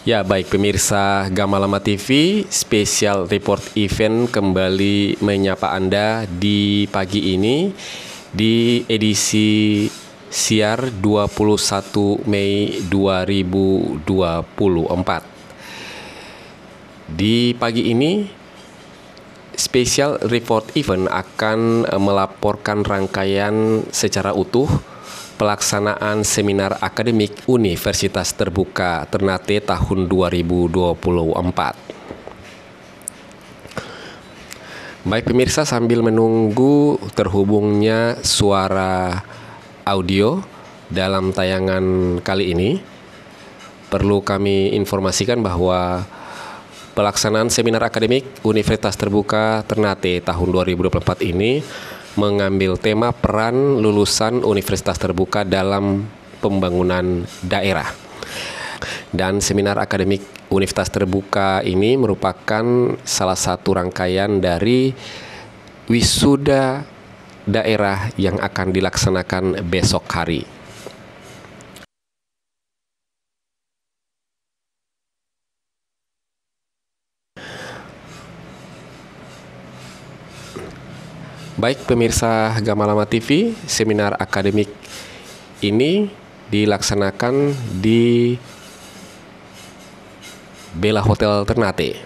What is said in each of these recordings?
Ya, baik pemirsa Gamalama TV, spesial report event kembali menyapa Anda di pagi ini di edisi siar 21 Mei 2024. Di pagi ini, spesial report event akan melaporkan rangkaian secara utuh pelaksanaan seminar akademik Universitas Terbuka Ternate tahun 2024. Baik pemirsa, sambil menunggu terhubungnya suara audio dalam tayangan kali ini, perlu kami informasikan bahwa pelaksanaan seminar akademik Universitas Terbuka Ternate tahun 2024 ini mengambil tema peran lulusan Universitas Terbuka dalam pembangunan daerah. Dan seminar akademik Universitas Terbuka ini merupakan salah satu rangkaian dari wisuda daerah yang akan dilaksanakan besok hari. Baik pemirsa Gamalama TV, seminar akademik ini dilaksanakan di Bella Hotel Ternate.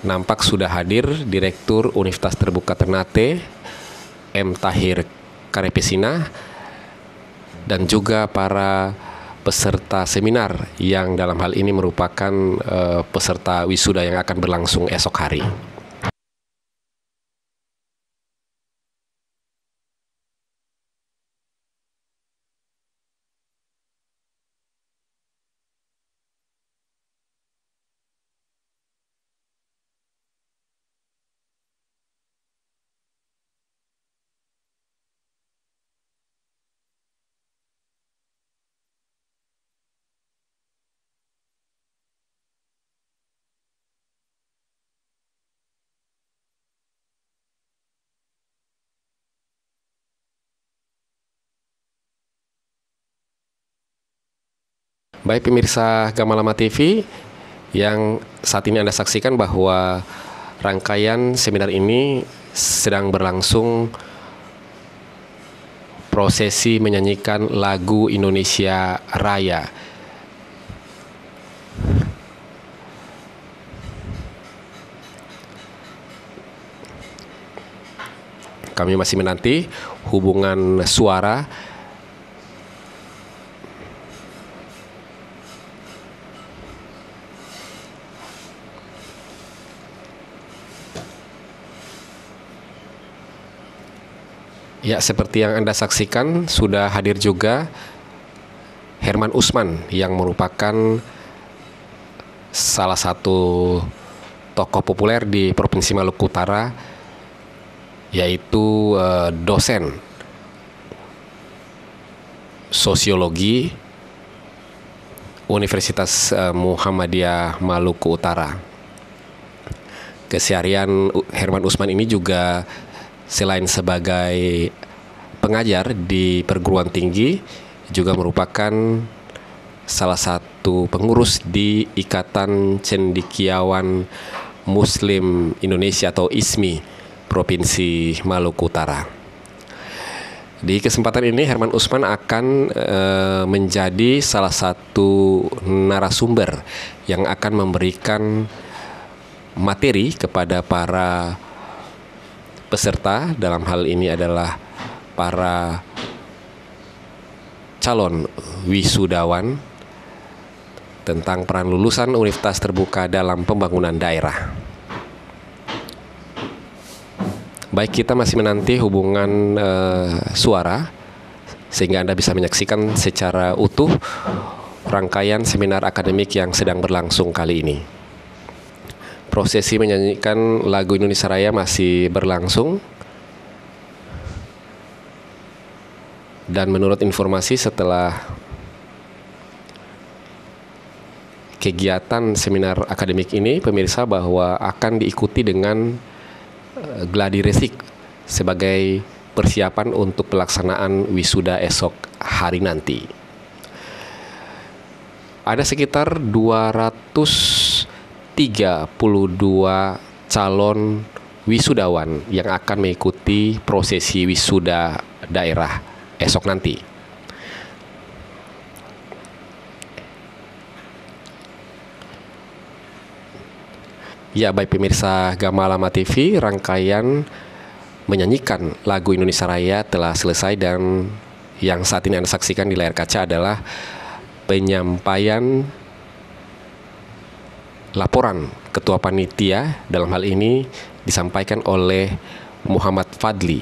Nampak sudah hadir Direktur Universitas Terbuka Ternate, M. Tahir Karepesina, dan juga para peserta seminar yang dalam hal ini merupakan peserta wisuda yang akan berlangsung esok hari. Baik pemirsa Gamalama TV, yang saat ini Anda saksikan bahwa rangkaian seminar ini sedang berlangsung prosesi menyanyikan lagu Indonesia Raya. Kami masih menanti hubungan suara ya. Seperti yang Anda saksikan, sudah hadir juga Herman Usman yang merupakan salah satu tokoh populer di Provinsi Maluku Utara, yaitu dosen sosiologi Universitas Muhammadiyah Maluku Utara. Keseharian Herman Usman ini juga selain sebagai pengajar di perguruan tinggi, juga merupakan salah satu pengurus di Ikatan Cendekiawan Muslim Indonesia atau ISMI Provinsi Maluku Utara. Di kesempatan ini Herman Usman akan menjadi salah satu narasumber yang akan memberikan materi kepada para peserta, dalam hal ini adalah para calon wisudawan, tentang peran lulusan Universitas Terbuka dalam pembangunan daerah. Baik, kita masih menanti hubungan suara sehingga Anda bisa menyaksikan secara utuh rangkaian seminar akademik yang sedang berlangsung kali ini. Prosesi menyanyikan lagu Indonesia Raya masih berlangsung, dan menurut informasi setelah kegiatan seminar akademik ini, pemirsa, bahwa akan diikuti dengan gladi resik sebagai persiapan untuk pelaksanaan wisuda esok hari nanti. ada sekitar 232 calon wisudawan yang akan mengikuti prosesi wisuda daerah esok nanti. Ya, baik pemirsa Gamalama TV, rangkaian menyanyikan lagu Indonesia Raya telah selesai dan yang saat ini Anda saksikan di layar kaca adalah penyampaian laporan Ketua Panitia. Dalam hal ini disampaikan oleh Muhammad Fadli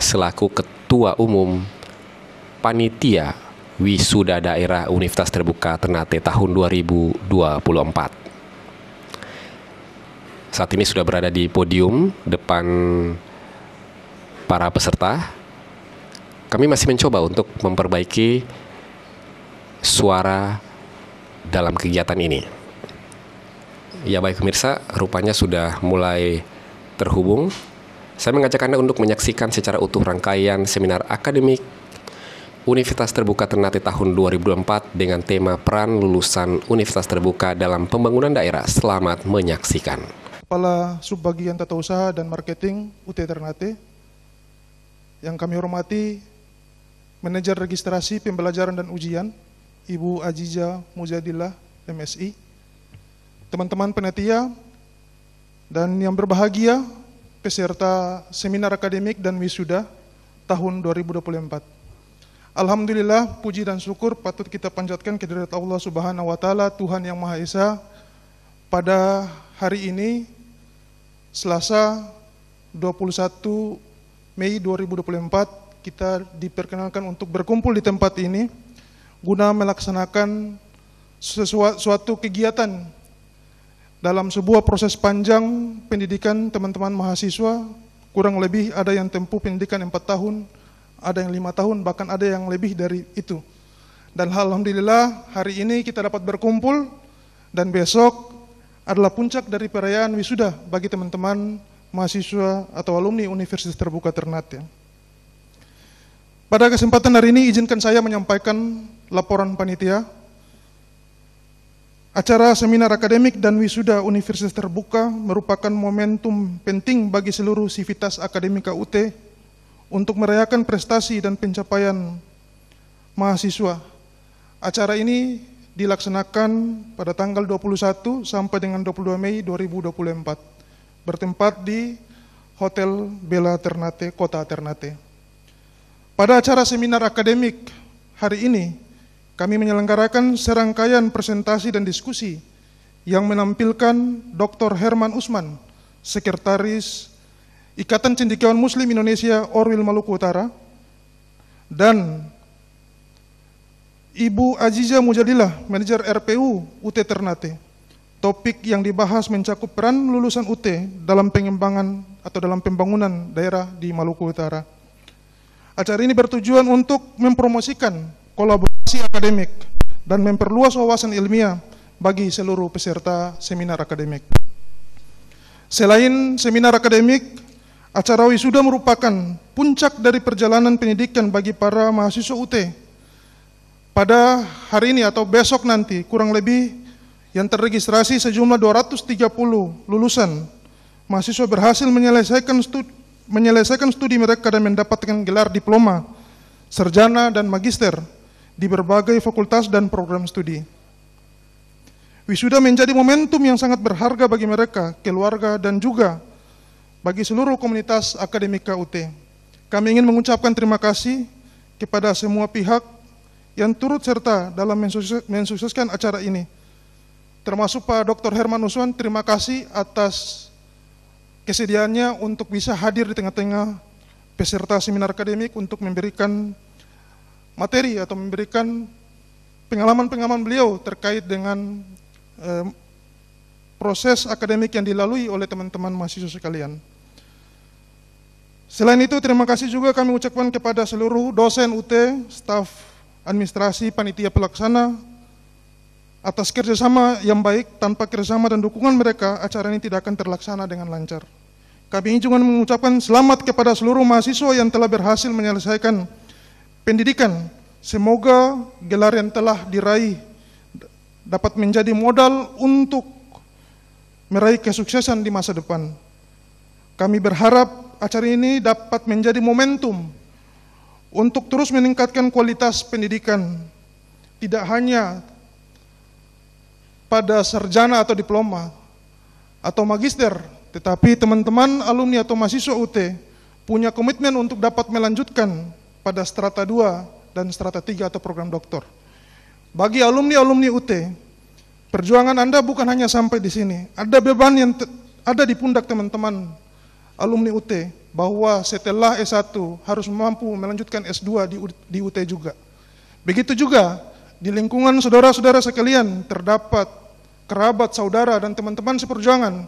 selaku Ketua Umum Panitia Wisuda Daerah Universitas Terbuka Ternate tahun 2024. Saat ini sudah berada di podium depan para peserta. Kami masih mencoba untuk memperbaiki suara dalam kegiatan ini. Ya baik pemirsa, rupanya sudah mulai terhubung. Saya mengajak Anda untuk menyaksikan secara utuh rangkaian seminar akademik Universitas Terbuka Ternate tahun 2024 dengan tema peran lulusan Universitas Terbuka dalam pembangunan daerah. Selamat menyaksikan. Kepala Subbagian Tata Usaha dan Marketing UT Ternate, yang kami hormati Manajer Registrasi Pembelajaran dan Ujian, Ibu Aziza Mujadillah, MSI, teman-teman panitia, dan yang berbahagia peserta seminar akademik dan wisuda tahun 2024. Alhamdulillah, puji dan syukur patut kita panjatkan kehadirat Allah Subhanahu wa Ta'ala, Tuhan yang Maha Esa. Pada hari ini, Selasa 21 Mei 2024, kita diperkenalkan untuk berkumpul di tempat ini guna melaksanakan suatu kegiatan dalam sebuah proses panjang pendidikan teman-teman mahasiswa. Kurang lebih ada yang tempuh pendidikan 4 tahun, ada yang 5 tahun, bahkan ada yang lebih dari itu. Dan alhamdulillah hari ini kita dapat berkumpul dan besok adalah puncak dari perayaan wisuda bagi teman-teman mahasiswa atau alumni Universitas Terbuka Ternate. Pada kesempatan hari ini izinkan saya menyampaikan laporan panitia. Acara seminar akademik dan wisuda Universitas Terbuka merupakan momentum penting bagi seluruh sivitas akademika UT untuk merayakan prestasi dan pencapaian mahasiswa. Acara ini dilaksanakan pada tanggal 21 sampai dengan 22 Mei 2024, bertempat di Hotel Bella Ternate, Kota Ternate. Pada acara seminar akademik hari ini, kami menyelenggarakan serangkaian presentasi dan diskusi yang menampilkan Dr. Herman Usman, Sekretaris Ikatan Cendekiawan Muslim Indonesia Orwil Maluku Utara, dan Ibu Aziza Mujadillah, Manajer RPU UT Ternate. Topik yang dibahas mencakup peran lulusan UT dalam pengembangan atau dalam pembangunan daerah di Maluku Utara. Acara ini bertujuan untuk mempromosikan kolaborasi akademik dan memperluas wawasan ilmiah bagi seluruh peserta seminar akademik. Selain seminar akademik, acara wisuda merupakan puncak dari perjalanan pendidikan bagi para mahasiswa UT. Pada hari ini atau besok nanti, kurang lebih yang terregistrasi sejumlah 230 lulusan mahasiswa berhasil menyelesaikan studi mereka dan mendapatkan gelar diploma, sarjana, dan magister di berbagai fakultas dan program studi. Wisuda menjadi momentum yang sangat berharga bagi mereka, keluarga, dan juga bagi seluruh komunitas akademika UT. Kami ingin mengucapkan terima kasih kepada semua pihak yang turut serta dalam mensukseskan acara ini. Termasuk Pak Dr. Herman Usman, terima kasih atas kesediaannya untuk bisa hadir di tengah-tengah peserta seminar akademik untuk memberikan materi atau memberikan pengalaman-pengalaman beliau terkait dengan proses akademik yang dilalui oleh teman-teman mahasiswa sekalian. Selain itu, terima kasih juga kami ucapkan kepada seluruh dosen UT, staf administrasi, panitia pelaksana, atas kerjasama yang baik. Tanpa kerjasama dan dukungan mereka, acara ini tidak akan terlaksana dengan lancar. Kami juga mengucapkan selamat kepada seluruh mahasiswa yang telah berhasil menyelesaikan pendidikan Semoga gelar yang telah diraih dapat menjadi modal untuk meraih kesuksesan di masa depan. Kami berharap acara ini dapat menjadi momentum untuk terus meningkatkan kualitas pendidikan, tidak hanya pada sarjana atau diploma atau magister, tetapi teman-teman alumni atau mahasiswa UT punya komitmen untuk dapat melanjutkan pada strata 2 dan strata 3 atau program doktor. Bagi alumni-alumni UT, perjuangan Anda bukan hanya sampai di sini. Ada beban yang ada di pundak teman-teman alumni UT, bahwa setelah S1 harus mampu melanjutkan S2 di UT juga. Begitu juga di lingkungan saudara-saudara sekalian terdapat kerabat, saudara, dan teman-teman seperjuangan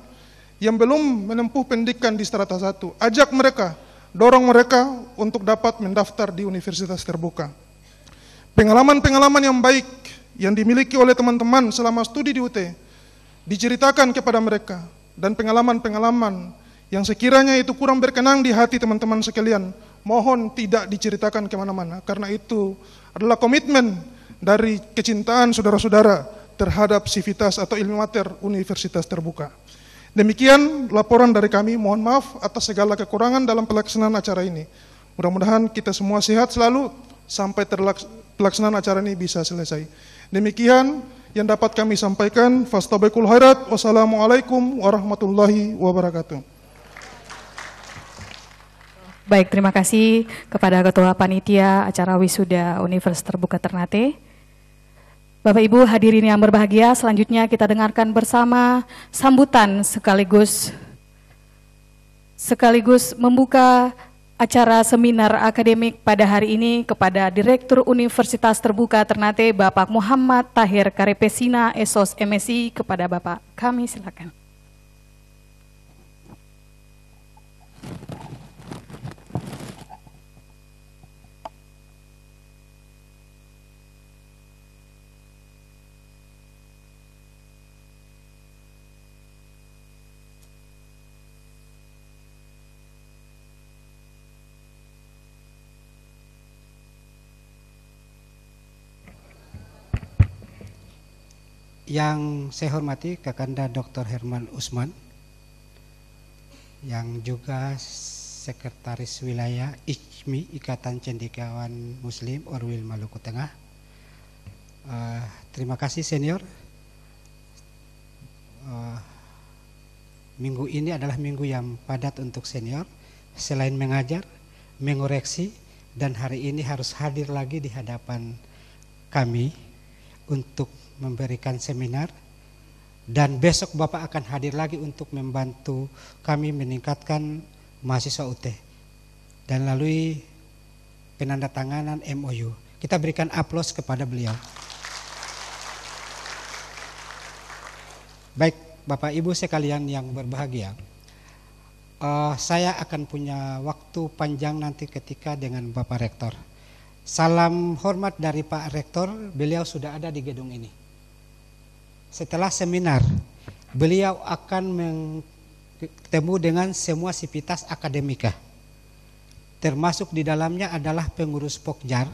yang belum menempuh pendidikan di strata 1. Ajak mereka, dorong mereka untuk dapat mendaftar di universitas terbuka. Pengalaman-pengalaman yang baik yang dimiliki oleh teman-teman selama studi di UT diceritakan kepada mereka, dan pengalaman-pengalaman yang sekiranya itu kurang berkenan di hati teman-teman sekalian, mohon tidak diceritakan kemana-mana, karena itu adalah komitmen dari kecintaan saudara-saudara terhadap sivitas atau ilmu mater universitas terbuka. Demikian laporan dari kami, mohon maaf atas segala kekurangan dalam pelaksanaan acara ini. Mudah-mudahan kita semua sehat selalu sampai pelaksanaan acara ini bisa selesai. Demikian yang dapat kami sampaikan. Fastabiqul khairat. Wassalamualaikum warahmatullahi wabarakatuh. Baik, terima kasih kepada Ketua Panitia Acara Wisuda Universitas Terbuka Ternate. Bapak Ibu hadirin yang berbahagia, selanjutnya kita dengarkan bersama sambutan sekaligus membuka acara seminar akademik pada hari ini kepada Direktur Universitas Terbuka Ternate, Bapak Muhammad Tahir Karepesina, Esos MSI. Kepada Bapak kami silakan. Yang saya hormati Kakanda Dr. Herman Usman, yang juga Sekretaris Wilayah ICMI, Ikatan Cendekiawan Muslim Orwil Maluku Tengah. Terima kasih senior. Minggu ini adalah minggu yang padat untuk senior, selain mengajar, mengoreksi, dan hari ini harus hadir lagi di hadapan kami untuk memberikan seminar, dan besok Bapak akan hadir lagi untuk membantu kami meningkatkan mahasiswa UT dan melalui penandatanganan MOU. Kita berikan aplaus kepada beliau. Baik Bapak Ibu sekalian yang berbahagia, saya akan punya waktu panjang nanti ketika dengan Bapak Rektor. Salam hormat dari Pak Rektor, beliau sudah ada di gedung ini. Setelah seminar, beliau akan bertemu dengan semua sivitas akademika. Termasuk di dalamnya adalah pengurus Pokjar.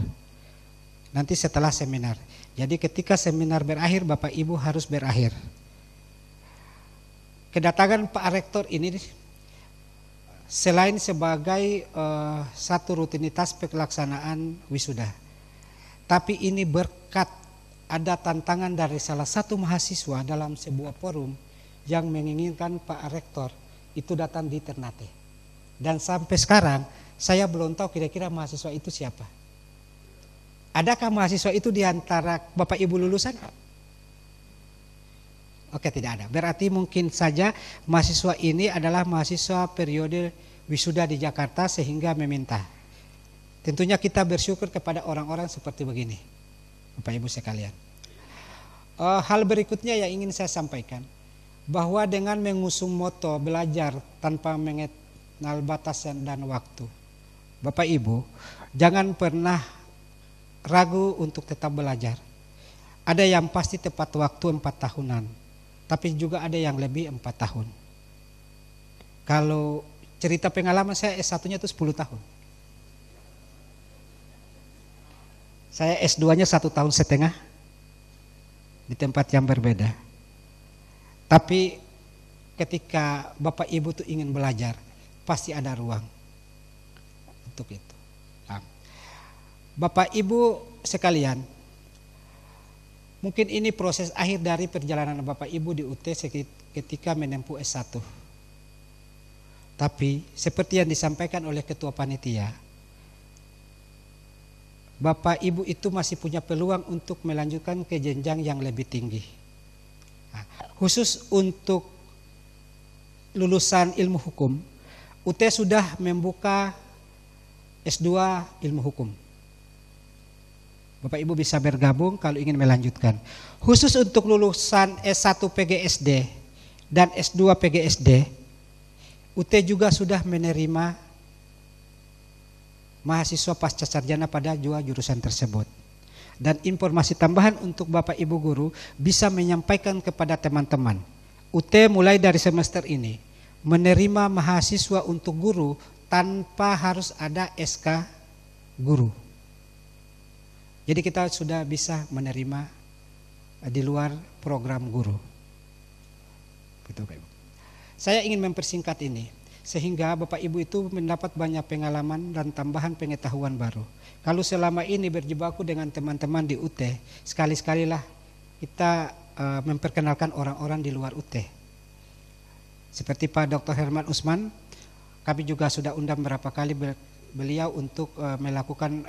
Nanti setelah seminar. Jadi ketika seminar berakhir, Bapak Ibu harus berakhir. Kedatangan Pak Rektor ini selain sebagai satu rutinitas pelaksanaan wisuda, tapi ini berkat ada tantangan dari salah satu mahasiswa dalam sebuah forum yang menginginkan Pak Rektor itu datang di Ternate. Dan sampai sekarang saya belum tahu kira-kira mahasiswa itu siapa. Adakah mahasiswa itu di antara Bapak Ibu lulusan? Oke, tidak ada. Berarti mungkin saja mahasiswa ini adalah mahasiswa periode wisuda di Jakarta sehingga meminta. Tentunya kita bersyukur kepada orang-orang seperti begini, Bapak Ibu sekalian. Hal berikutnya yang ingin saya sampaikan, bahwa dengan mengusung moto belajar tanpa mengenal batas dan waktu, Bapak Ibu jangan pernah ragu untuk tetap belajar. Ada yang pasti tepat waktu 4 tahunan, tapi juga ada yang lebih 4 tahun. Kalau cerita pengalaman saya S1-nya itu 10 tahun. Saya S2-nya 1,5 tahun di tempat yang berbeda. Tapi ketika Bapak Ibu tuh ingin belajar, pasti ada ruang untuk itu. Nah, Bapak Ibu sekalian, mungkin ini proses akhir dari perjalanan Bapak Ibu di UT ketika menempuh S1. Tapi seperti yang disampaikan oleh Ketua Panitia, Bapak Ibu itu masih punya peluang untuk melanjutkan ke jenjang yang lebih tinggi. Nah, khusus untuk lulusan ilmu hukum, UT sudah membuka S2 ilmu hukum. Bapak Ibu bisa bergabung kalau ingin melanjutkan. Khusus untuk lulusan S1 PGSD dan S2 PGSD, UT juga sudah menerima mahasiswa pasca sarjana pada dua jurusan tersebut. Dan informasi tambahan untuk Bapak Ibu guru bisa menyampaikan kepada teman-teman, UT mulai dari semester ini menerima mahasiswa untuk guru tanpa harus ada SK guru. Jadi kita sudah bisa menerima di luar program guru. Betul, Pak Ibu. Saya ingin mempersingkat ini sehingga Bapak Ibu itu mendapat banyak pengalaman dan tambahan pengetahuan baru. Kalau selama ini berjibaku dengan teman-teman di UT, sekali-sekalilah kita memperkenalkan orang-orang di luar UT. Seperti Pak Dr. Herman Usman, kami juga sudah undang beberapa kali beliau untuk melakukan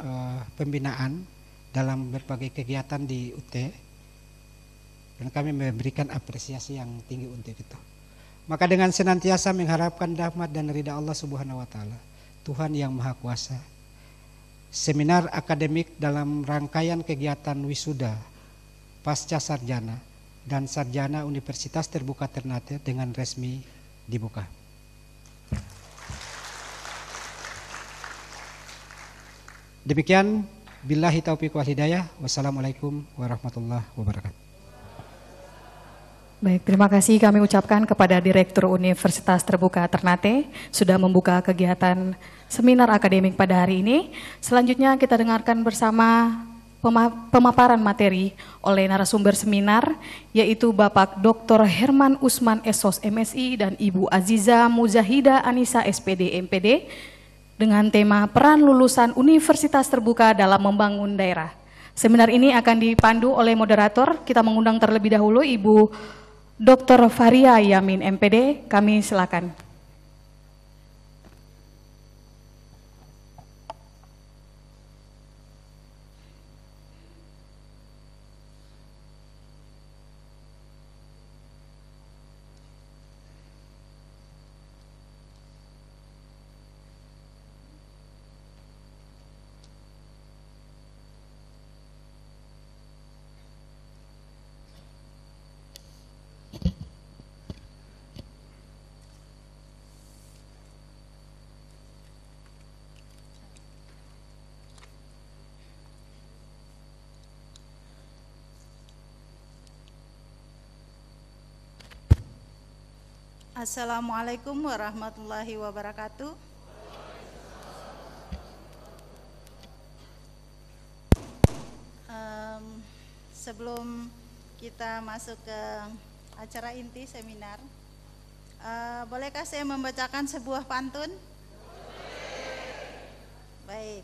pembinaan dalam berbagai kegiatan di UT, dan kami memberikan apresiasi yang tinggi untuk itu. Maka dengan senantiasa mengharapkan rahmat dan ridha Allah Subhanahu wa taala, Tuhan yang Maha Kuasa, seminar akademik dalam rangkaian kegiatan wisuda, pasca sarjana dan sarjana Universitas Terbuka Ternate dengan resmi dibuka. Demikian, billahi taufiq wal hidayah. Wassalamualaikum warahmatullahi wabarakatuh. Baik, terima kasih kami ucapkan kepada Direktur Universitas Terbuka Ternate sudah membuka kegiatan seminar akademik pada hari ini. Selanjutnya kita dengarkan bersama pemaparan materi oleh narasumber seminar, yaitu Bapak Dr. Herman Usman SOS MSI dan Ibu Aziza Muzahida Anissa SPD MPD dengan tema peran lulusan Universitas Terbuka dalam membangun daerah. Seminar ini akan dipandu oleh moderator. Kita mengundang terlebih dahulu Ibu Dr. Faria Yamin MPD, kami silakan. Assalamualaikum warahmatullahi wabarakatuh. Sebelum kita masuk ke acara inti seminar, bolehkah saya membacakan sebuah pantun? Baik.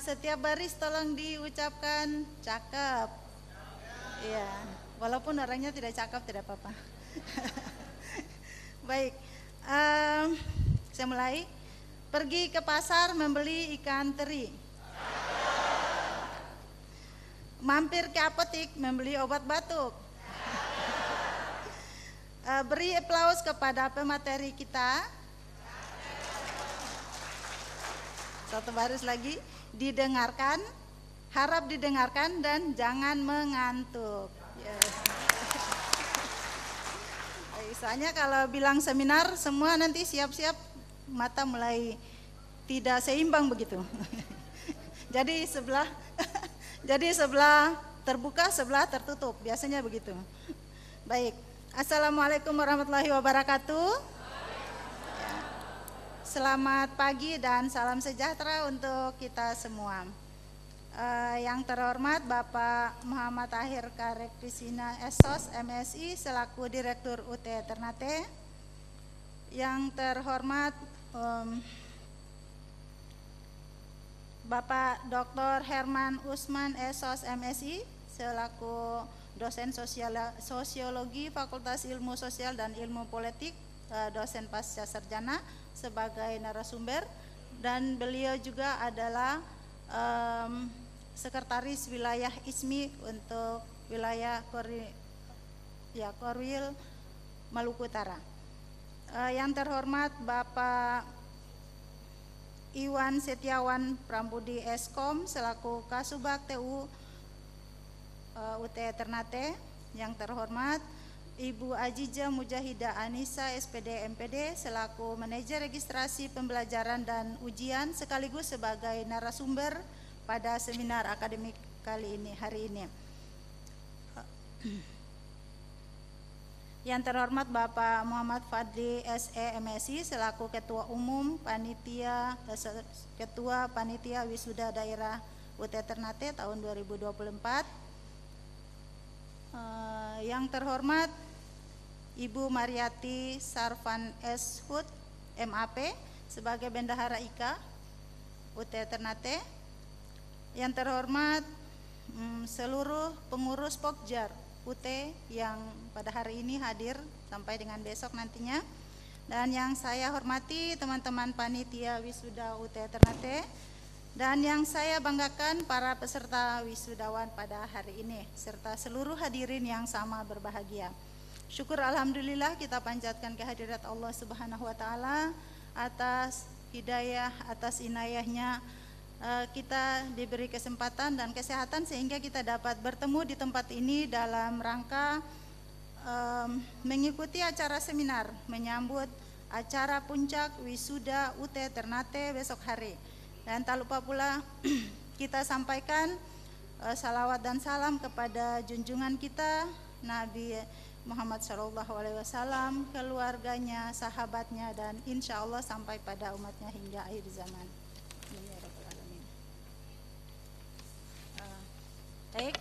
Setiap baris tolong diucapkan cakep. Iya, walaupun orangnya tidak cakep tidak apa-apa. Baik, saya mulai. Pergi ke pasar membeli ikan teri. Mampir ke apotik membeli obat batuk. Beri aplaus kepada pemateri kita. Satu baris lagi. Didengarkan, harap didengarkan dan jangan mengantuk. Yes. Soalnya kalau bilang seminar semua nanti siap-siap mata mulai tidak seimbang begitu. Jadi sebelah terbuka, sebelah tertutup, biasanya begitu. Baik, Assalamualaikum warahmatullahi wabarakatuh. Selamat pagi dan salam sejahtera untuk kita semua. Yang terhormat Bapak Muhammad Tahir Karepesina SOS MSI selaku Direktur UT Ternate. Yang terhormat Bapak Dr. Herman Usman SOS MSI selaku dosen sosiologi Fakultas Ilmu Sosial dan Ilmu Politik, dosen pasca sarjana sebagai narasumber, dan beliau juga adalah Sekretaris Wilayah ISMI untuk wilayah Korwil Maluku Utara. Yang terhormat Bapak Iwan Setiawan Prambudi Eskom selaku Kasubag TU UT Ternate. Yang terhormat Ibu Ajija Mujahida Anissa SPD MPD selaku Manajer Registrasi Pembelajaran dan Ujian sekaligus sebagai narasumber pada seminar akademik hari ini. Yang terhormat Bapak Muhammad Fadli SE MSI selaku Ketua Umum Ketua Panitia Wisuda Daerah UT Ternate tahun 2024. Yang terhormat Ibu Mariati Sarvan S. Hud MAP sebagai Bendahara IKA UT Ternate. Yang terhormat seluruh pengurus Pokjar UT yang pada hari ini hadir sampai dengan besok nantinya. Dan yang saya hormati teman-teman panitia wisuda UT Ternate, dan yang saya banggakan para peserta wisudawan pada hari ini serta seluruh hadirin yang sama berbahagia. Syukur alhamdulillah kita panjatkan kehadirat Allah Subhanahu wa taala atas hidayah, atas inayahnya kita diberi kesempatan dan kesehatan sehingga kita dapat bertemu di tempat ini dalam rangka mengikuti acara seminar menyambut acara puncak wisuda UT Ternate besok hari. Dan tak lupa pula kita sampaikan salawat dan salam kepada junjungan kita Nabi Muhammad SAW, keluarganya, sahabatnya, dan insya Allah sampai pada umatnya hingga akhir zaman. Baik,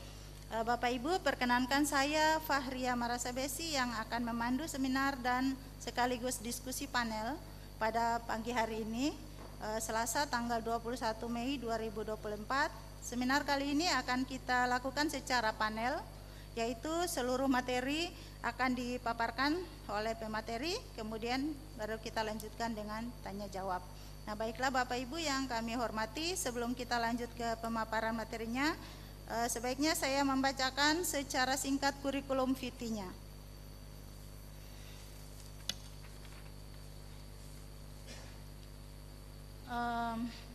Bapak Ibu, perkenankan saya Fahria Marasabesi yang akan memandu seminar dan sekaligus diskusi panel pada pagi hari ini, Selasa tanggal 21 Mei 2024. Seminar kali ini akan kita lakukan secara panel, yaitu seluruh materi akan dipaparkan oleh pemateri, kemudian baru kita lanjutkan dengan tanya jawab. Nah, baiklah Bapak Ibu yang kami hormati, sebelum kita lanjut ke pemaparan materinya, sebaiknya saya membacakan secara singkat kurikulum vitae-nya.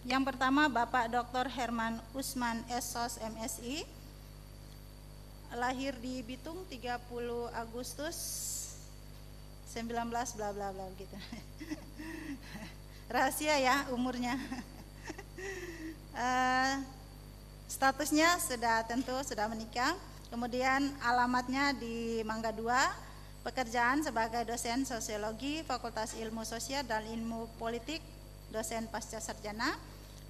Yang pertama Bapak Dr. Herman Usman SOS MSI, lahir di Bitung 30 Agustus 19 bla bla bla gitu. Rahasia ya umurnya. Statusnya sudah menikah. Kemudian alamatnya di Mangga 2, pekerjaan sebagai dosen sosiologi Fakultas Ilmu Sosial dan Ilmu Politik, dosen pasca sarjana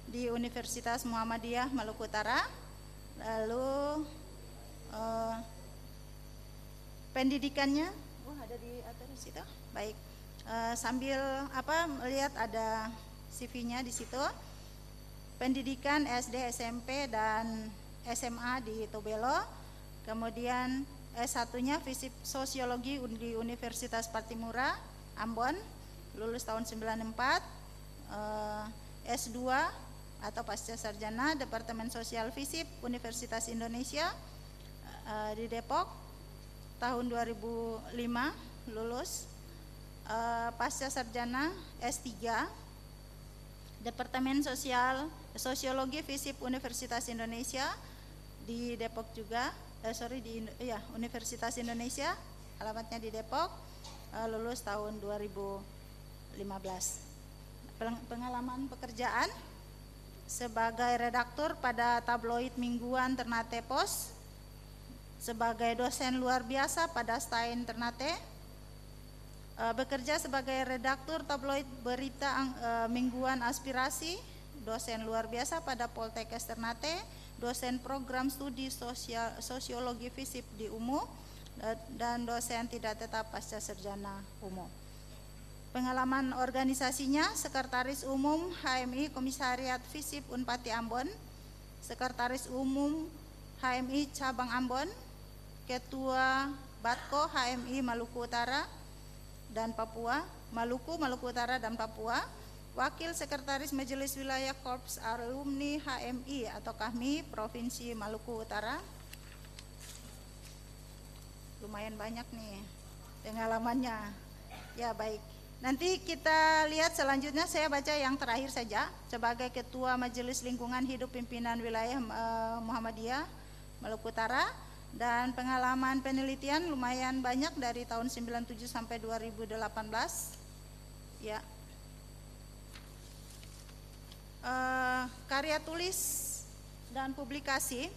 di Universitas Muhammadiyah Maluku Utara. Lalu pendidikannya ada di atas situ. Baik. Sambil melihat ada CV-nya di situ. Pendidikan SD, SMP, dan SMA di Tobelo, kemudian S1-nya Fisip Sosiologi di Universitas Patimura, Ambon, lulus tahun 94, S2 atau pasca sarjana Departemen Sosial Fisip Universitas Indonesia di Depok, tahun 2005 lulus, pasca sarjana S3 Departemen Sosiologi Fisip Universitas Indonesia di Depok juga, Universitas Indonesia, alamatnya di Depok, lulus tahun 2015. Pengalaman pekerjaan sebagai redaktur pada tabloid mingguan Ternate Pos, sebagai dosen luar biasa pada Stain Ternate, bekerja sebagai redaktur tabloid berita mingguan Aspirasi, dosen luar biasa pada Poltekkes Ternate, dosen program studi sosiologi FISIP di UMU, dan dosen tidak tetap pasca sarjana UMU. Pengalaman organisasinya, Sekretaris Umum HMI Komisariat FISIP Unpati Ambon, Sekretaris Umum HMI Cabang Ambon, Ketua Batko HMI Maluku Utara dan Papua, Maluku Utara dan Papua, Wakil Sekretaris Majelis Wilayah Korps Alumni HMI atau KAHMI Provinsi Maluku Utara. Lumayan banyak nih pengalamannya. Ya baik, nanti kita lihat selanjutnya, saya baca yang terakhir saja. Sebagai Ketua Majelis Lingkungan Hidup Pimpinan Wilayah Muhammadiyah Maluku Utara, dan pengalaman penelitian lumayan banyak dari tahun 97 sampai 2018. Ya. Karya tulis dan publikasi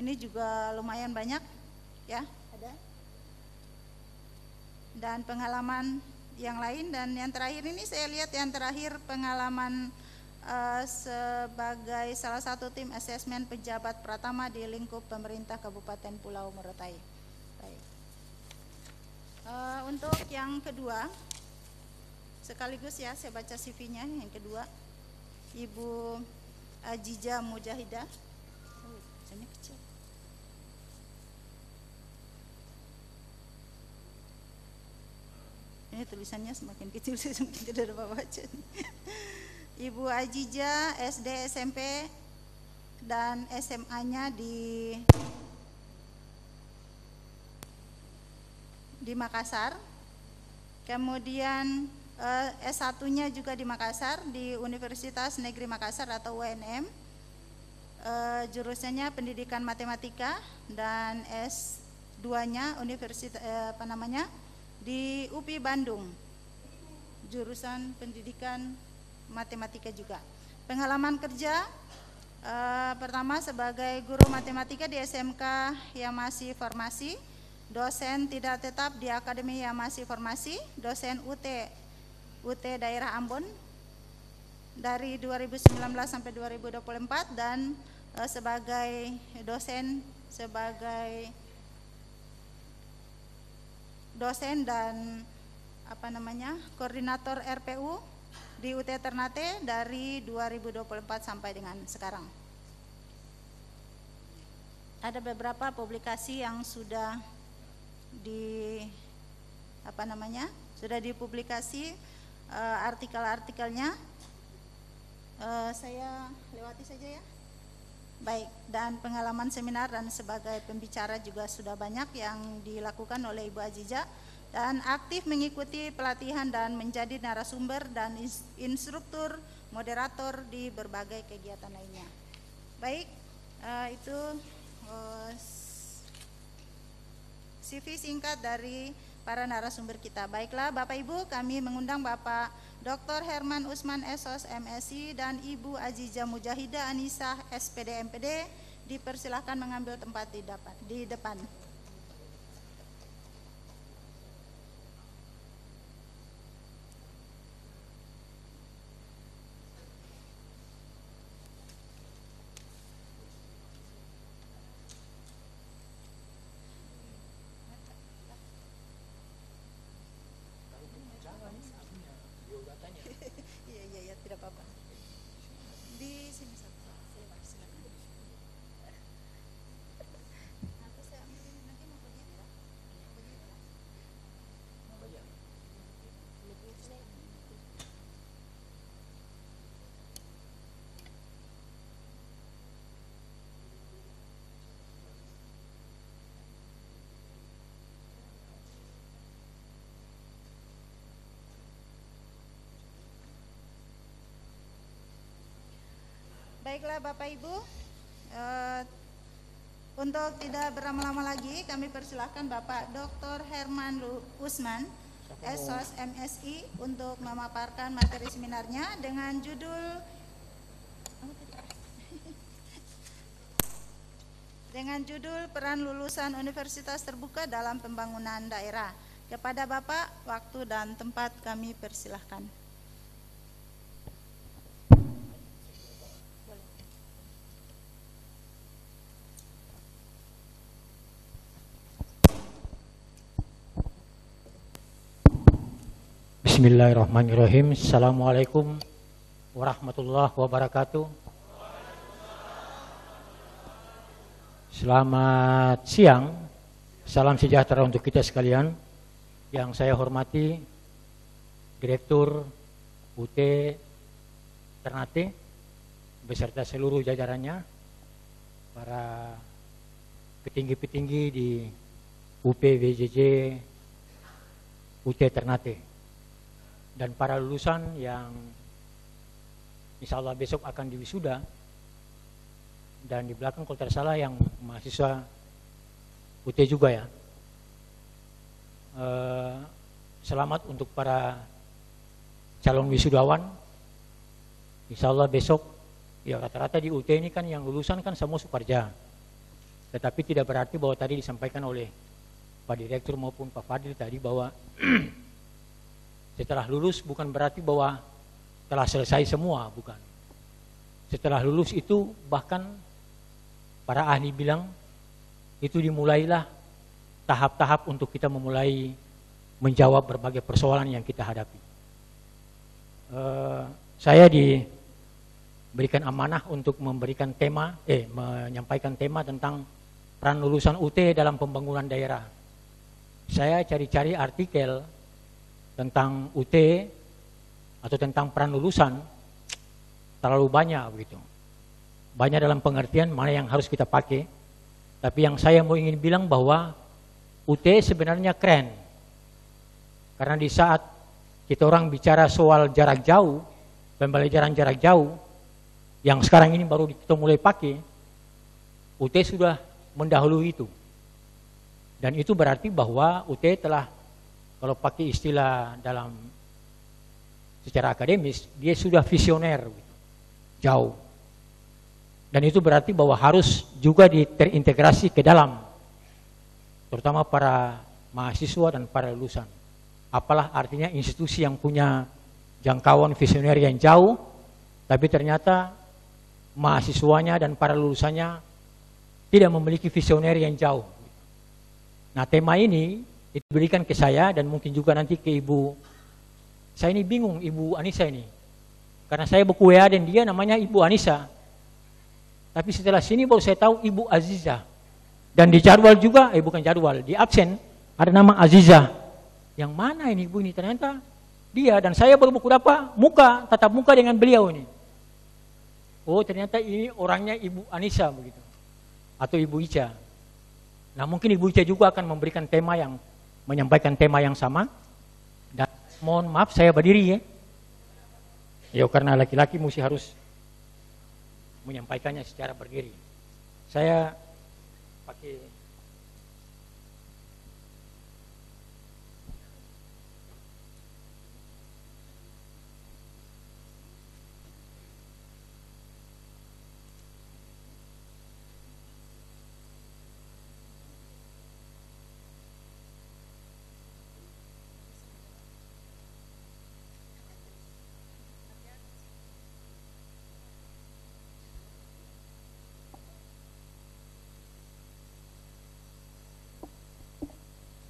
ini juga lumayan banyak, ya, ada. Dan pengalaman yang lain, dan yang terakhir ini saya lihat yang terakhir pengalaman sebagai salah satu tim asesmen pejabat pratama di lingkup pemerintah Kabupaten Pulau Morotai. Baik. Untuk yang kedua, sekaligus ya saya baca CV-nya. Yang kedua, Ibu Ajija Mujahidah. Bacanya kecil. Ini tulisannya semakin kecil, saya semakin tidak dapat baca. Ibu Ajija SD, SMP, dan SMA-nya di Makassar. Kemudian S1-nya juga di Makassar, di Universitas Negeri Makassar atau UNM. Jurusannya Pendidikan Matematika, dan S2-nya di UPI Bandung, jurusan Pendidikan Matematika juga. Pengalaman kerja pertama sebagai guru matematika di SMK Yamasi Formasi, dosen tidak tetap di Akademi Yamasi Formasi, dosen UT daerah Ambon dari 2019 sampai 2024, dan sebagai dosen dan koordinator RPU di UT Ternate dari 2024 sampai dengan sekarang. Ada beberapa publikasi yang sudah dipublikasi, artikel-artikelnya. Saya lewati saja ya. Baik, dan pengalaman seminar dan sebagai pembicara juga sudah banyak yang dilakukan oleh Ibu Ajija, dan aktif mengikuti pelatihan dan menjadi narasumber dan instruktur moderator di berbagai kegiatan lainnya. Baik, itu CV singkat dari para narasumber kita. Baiklah Bapak Ibu, kami mengundang Bapak Dr. Herman Usman SOS MSI dan Ibu Ajija Mujahidah Anisah SPD MPD dipersilahkan mengambil tempat di depan. Iya, tidak apa-apa. Di sini silakan. Nanti saya ambil, nanti mau pergi tidak? Baiklah Bapak Ibu, untuk tidak berlama-lama lagi kami persilahkan Bapak Dr. Herman Usman SOS MSI untuk memaparkan materi seminarnya dengan judul Peran Lulusan Universitas Terbuka dalam Pembangunan Daerah. Kepada Bapak, waktu dan tempat kami persilahkan. Bismillahirrahmanirrahim. Assalamualaikum warahmatullahi wabarakatuh. Selamat siang, salam sejahtera untuk kita sekalian. Yang saya hormati Direktur UT Ternate beserta seluruh jajarannya, para petinggi-petinggi di UPVJJ UT Ternate, dan para lulusan yang insya Allah besok akan diwisuda, dan di belakang kalau tidak salah yang mahasiswa UT juga ya. Selamat untuk para calon wisudawan. Insya Allah besok, ya rata-rata di UT ini kan yang lulusan kan semua Sukarja, tetapi tidak berarti bahwa tadi disampaikan oleh Pak Direktur maupun Pak Fadil tadi bahwa setelah lulus bukan berarti bahwa telah selesai semua, bukan. Setelah lulus itu bahkan para ahli bilang itu dimulailah tahap-tahap untuk kita memulai menjawab berbagai persoalan yang kita hadapi. Saya diberikan amanah untuk memberikan tema, menyampaikan tema tentang peran lulusan UT dalam pembangunan daerah. Saya cari-cari artikel tentang UT atau tentang peran lulusan terlalu banyak begitu. Banyak dalam pengertian mana yang harus kita pakai. Tapi yang saya mau ingin bilang bahwa UT sebenarnya keren. Karena di saat kita orang bicara soal jarak jauh, pembelajaran jarak jauh, yang sekarang ini baru kita mulai pakai, UT sudah mendahului itu. Dan itu berarti bahwa UT telah, kalau pakai istilah dalam secara akademis, dia sudah visioner, jauh. Dan itu berarti bahwa harus juga terintegrasi ke dalam, terutama para mahasiswa dan para lulusan. Apalah artinya institusi yang punya jangkauan visioner yang jauh, tapi ternyata mahasiswanya dan para lulusannya tidak memiliki visioner yang jauh. Nah, tema ini diberikan ke saya dan mungkin juga nanti ke Ibu. Saya ini bingung Ibu Anissa ini. Karena saya buku WA dan dia namanya Ibu Anissa. Tapi setelah sini baru saya tahu Ibu Aziza. Dan di jadwal juga, bukan jadwal, di absen ada nama Aziza. Yang mana ini Ibu ini? Ternyata dia, dan saya baru buku dapat tatap muka dengan beliau ini. Oh, ternyata ini orangnya Ibu Anissa begitu. Atau Ibu Ica. Nah, mungkin Ibu Ica juga akan memberikan tema yang, menyampaikan tema yang sama. Dan mohon maaf saya berdiri ya. Ya, karena laki-laki mesti harus menyampaikannya secara berdiri. Saya pakai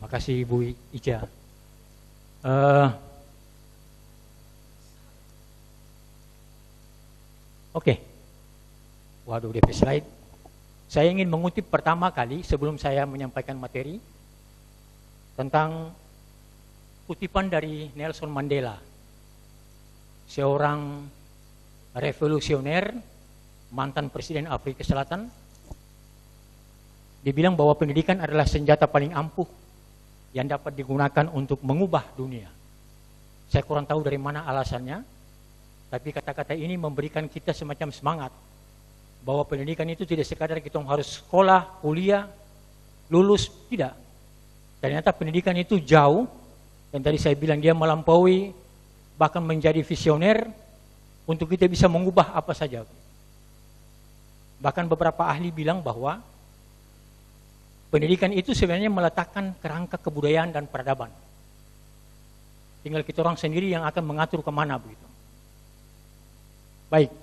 Makasih Ibu Ica. Oke. Waduh, DP slide. Saya ingin mengutip pertama kali sebelum saya menyampaikan materi tentang kutipan dari Nelson Mandela, seorang revolusioner, mantan Presiden Afrika Selatan. Dia bilang bahwa pendidikan adalah senjata paling ampuh yang dapat digunakan untuk mengubah dunia. Saya kurang tahu dari mana alasannya, tapi kata-kata ini memberikan kita semacam semangat bahwa pendidikan itu tidak sekadar kita harus sekolah, kuliah, lulus, tidak. Ternyata pendidikan itu jauh, dan tadi saya bilang dia melampaui, bahkan menjadi visioner untuk kita bisa mengubah apa saja. Bahkan beberapa ahli bilang bahwa pendidikan itu sebenarnya meletakkan kerangka kebudayaan dan peradaban. Tinggal kita orang sendiri yang akan mengatur kemana begitu. Baik,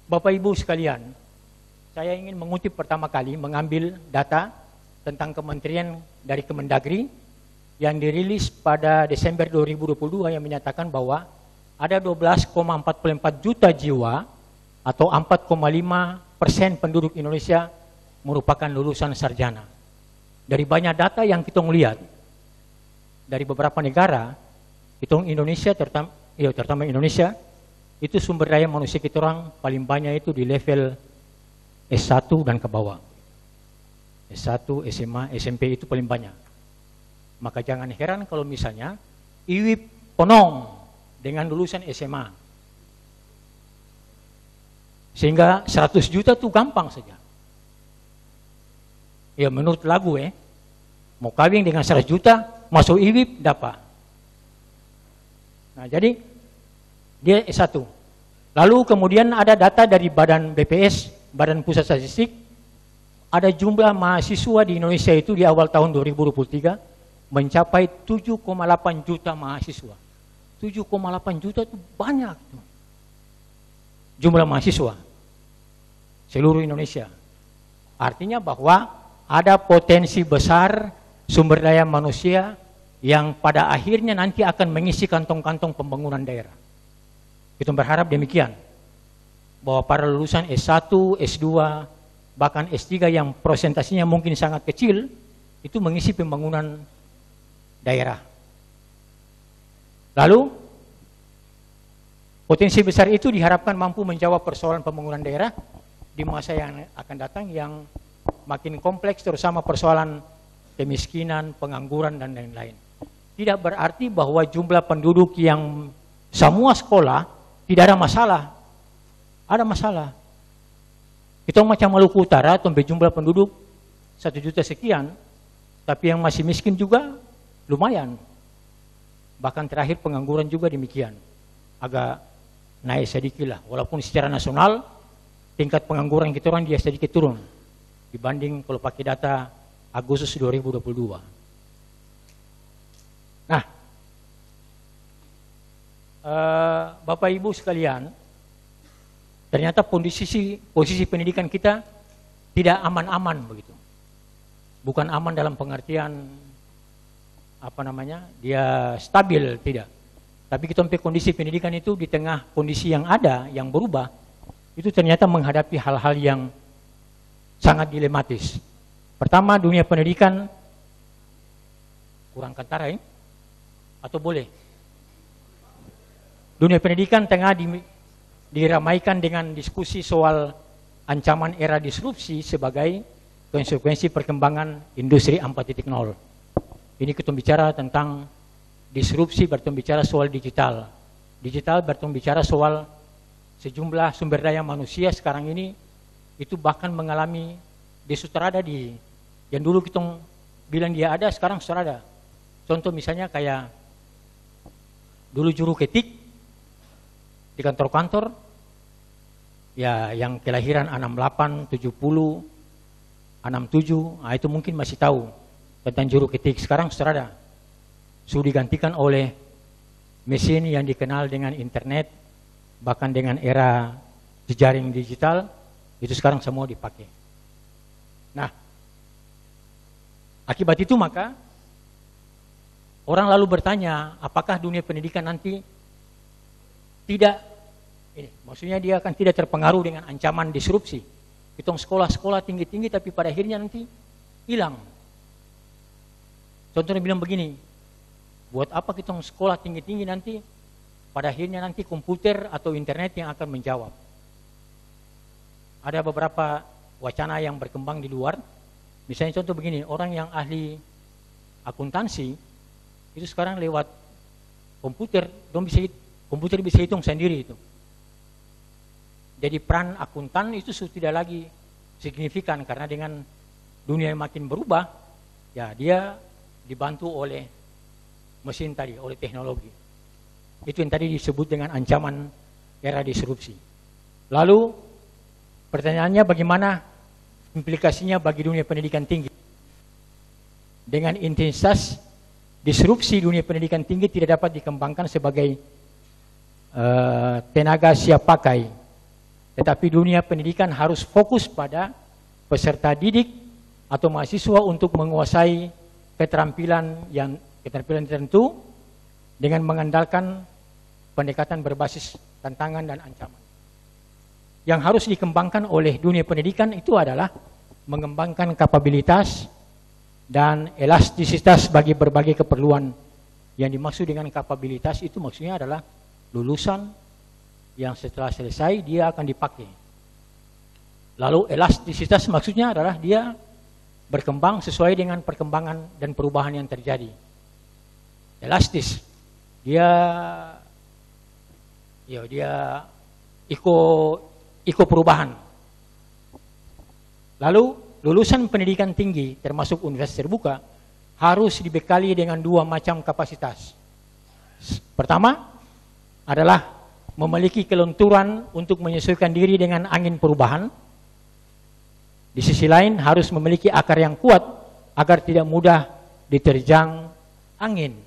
Bapak Ibu sekalian, saya ingin mengutip pertama kali, mengambil data tentang kementerian dari Kemendagri yang dirilis pada Desember 2022 yang menyatakan bahwa ada 12,44 juta jiwa atau 4,5% penduduk Indonesia merupakan lulusan sarjana. Dari banyak data yang kita lihat dari beberapa negara, hitung Indonesia terutama Indonesia, itu sumber daya manusia kita orang paling banyak itu di level S1 dan ke bawah. S1, SMA, SMP itu paling banyak. Maka jangan heran kalau misalnya IWIP penuh dengan lulusan SMA. Sehingga 100 juta itu gampang saja. Ya menurut lagu mau kawin dengan 100 juta, masuk IWIP dapat. Nah jadi dia S1. Lalu kemudian ada data dari Badan BPS, Badan Pusat Statistik, ada jumlah mahasiswa di Indonesia itu di awal tahun 2023 mencapai 7,8 juta mahasiswa. 7,8 juta itu banyak tuh. Jumlah mahasiswa seluruh Indonesia. Artinya bahwa ada potensi besar sumber daya manusia yang pada akhirnya nanti akan mengisi kantong-kantong pembangunan daerah. Kita berharap demikian, bahwa para lulusan S1, S2, bahkan S3 yang prosentasinya mungkin sangat kecil, itu mengisi pembangunan daerah. Lalu, potensi besar itu diharapkan mampu menjawab persoalan pembangunan daerah di masa yang akan datang yang makin kompleks, terutama persoalan kemiskinan, pengangguran, dan lain-lain. Tidak berarti bahwa jumlah penduduk yang semua sekolah tidak ada masalah. Ada masalah. Kita macam Maluku Utara, jumlah penduduk 1 juta sekian, tapi yang masih miskin juga lumayan. Bahkan terakhir pengangguran juga demikian. Agak naik sedikit lah, walaupun secara nasional tingkat pengangguran kita orang dia sedikit turun dibanding kalau pakai data Agustus 2022. Nah, Bapak Ibu sekalian, ternyata posisi pendidikan kita tidak aman-aman begitu. Bukan aman dalam pengertian dia stabil, tidak. Tapi kita sampai kondisi pendidikan itu di tengah kondisi yang ada, yang berubah, itu ternyata menghadapi hal-hal yang sangat dilematis. Pertama, dunia pendidikan kurang kentara atau boleh? Dunia pendidikan tengah diramaikan dengan diskusi soal ancaman era disrupsi sebagai konsekuensi perkembangan industri 4.0. Ini kita bicara tentang disrupsi, berbicara soal digital. Digital berbicara soal sejumlah sumber daya manusia sekarang ini itu bahkan mengalami desutrada yang dulu kita bilang dia ada, sekarang sudah ada. Contoh misalnya kayak dulu juru ketik di kantor-kantor, ya yang kelahiran 68, 70, 67, nah itu mungkin masih tahu tentang juru ketik. Sekarang sudah ada. Sudah digantikan oleh mesin yang dikenal dengan internet, bahkan dengan era jejaring digital, itu sekarang semua dipakai. Nah, akibat itu maka orang lalu bertanya, apakah dunia pendidikan nanti maksudnya dia akan tidak terpengaruh dengan ancaman disrupsi. Kita sekolah-sekolah tinggi-tinggi tapi pada akhirnya nanti hilang. Contohnya bilang begini, buat apa kita sekolah tinggi-tinggi nanti pada akhirnya nanti komputer atau internet yang akan menjawab. Ada beberapa wacana yang berkembang di luar. Misalnya contoh begini, orang yang ahli akuntansi itu sekarang lewat komputer, komputer bisa hitung sendiri itu. Jadi peran akuntan itu sudah tidak lagi signifikan karena dengan dunia yang makin berubah, ya dia dibantu oleh mesin tadi, oleh teknologi. Itu yang tadi disebut dengan ancaman era disrupsi. Lalu pertanyaannya bagaimana implikasinya bagi dunia pendidikan tinggi? Dengan intensitas disrupsi dunia pendidikan tinggi tidak dapat dikembangkan sebagai tenaga siap pakai. Tetapi dunia pendidikan harus fokus pada peserta didik atau mahasiswa untuk menguasai keterampilan yang keterampilan tertentu dengan mengandalkan pendekatan berbasis tantangan dan ancaman. Yang harus dikembangkan oleh dunia pendidikan itu adalah mengembangkan kapabilitas dan elastisitas bagi berbagai keperluan. Yang dimaksud dengan kapabilitas itu maksudnya adalah lulusan yang setelah selesai dia akan dipakai. Lalu elastisitas maksudnya adalah dia berkembang sesuai dengan perkembangan dan perubahan yang terjadi. Elastis, dia ikut perubahan. Lalu lulusan pendidikan tinggi termasuk universitas terbuka harus dibekali dengan dua macam kapasitas. Pertama adalah memiliki kelenturan untuk menyesuaikan diri dengan angin perubahan. Di sisi lain harus memiliki akar yang kuat agar tidak mudah diterjang angin.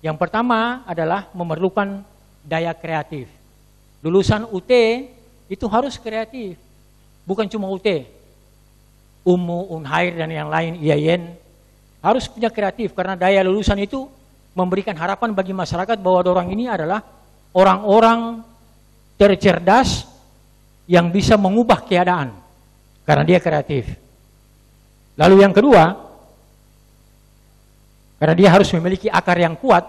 Yang pertama adalah memerlukan daya kreatif. Lulusan UT itu harus kreatif. Bukan cuma UT. UMU, Unhair dan yang lain, IAIN harus punya kreatif karena daya lulusan itu memberikan harapan bagi masyarakat bahwa orang ini adalah orang-orang tercerdas yang bisa mengubah keadaan. Karena dia kreatif. Lalu yang kedua, karena dia harus memiliki akar yang kuat,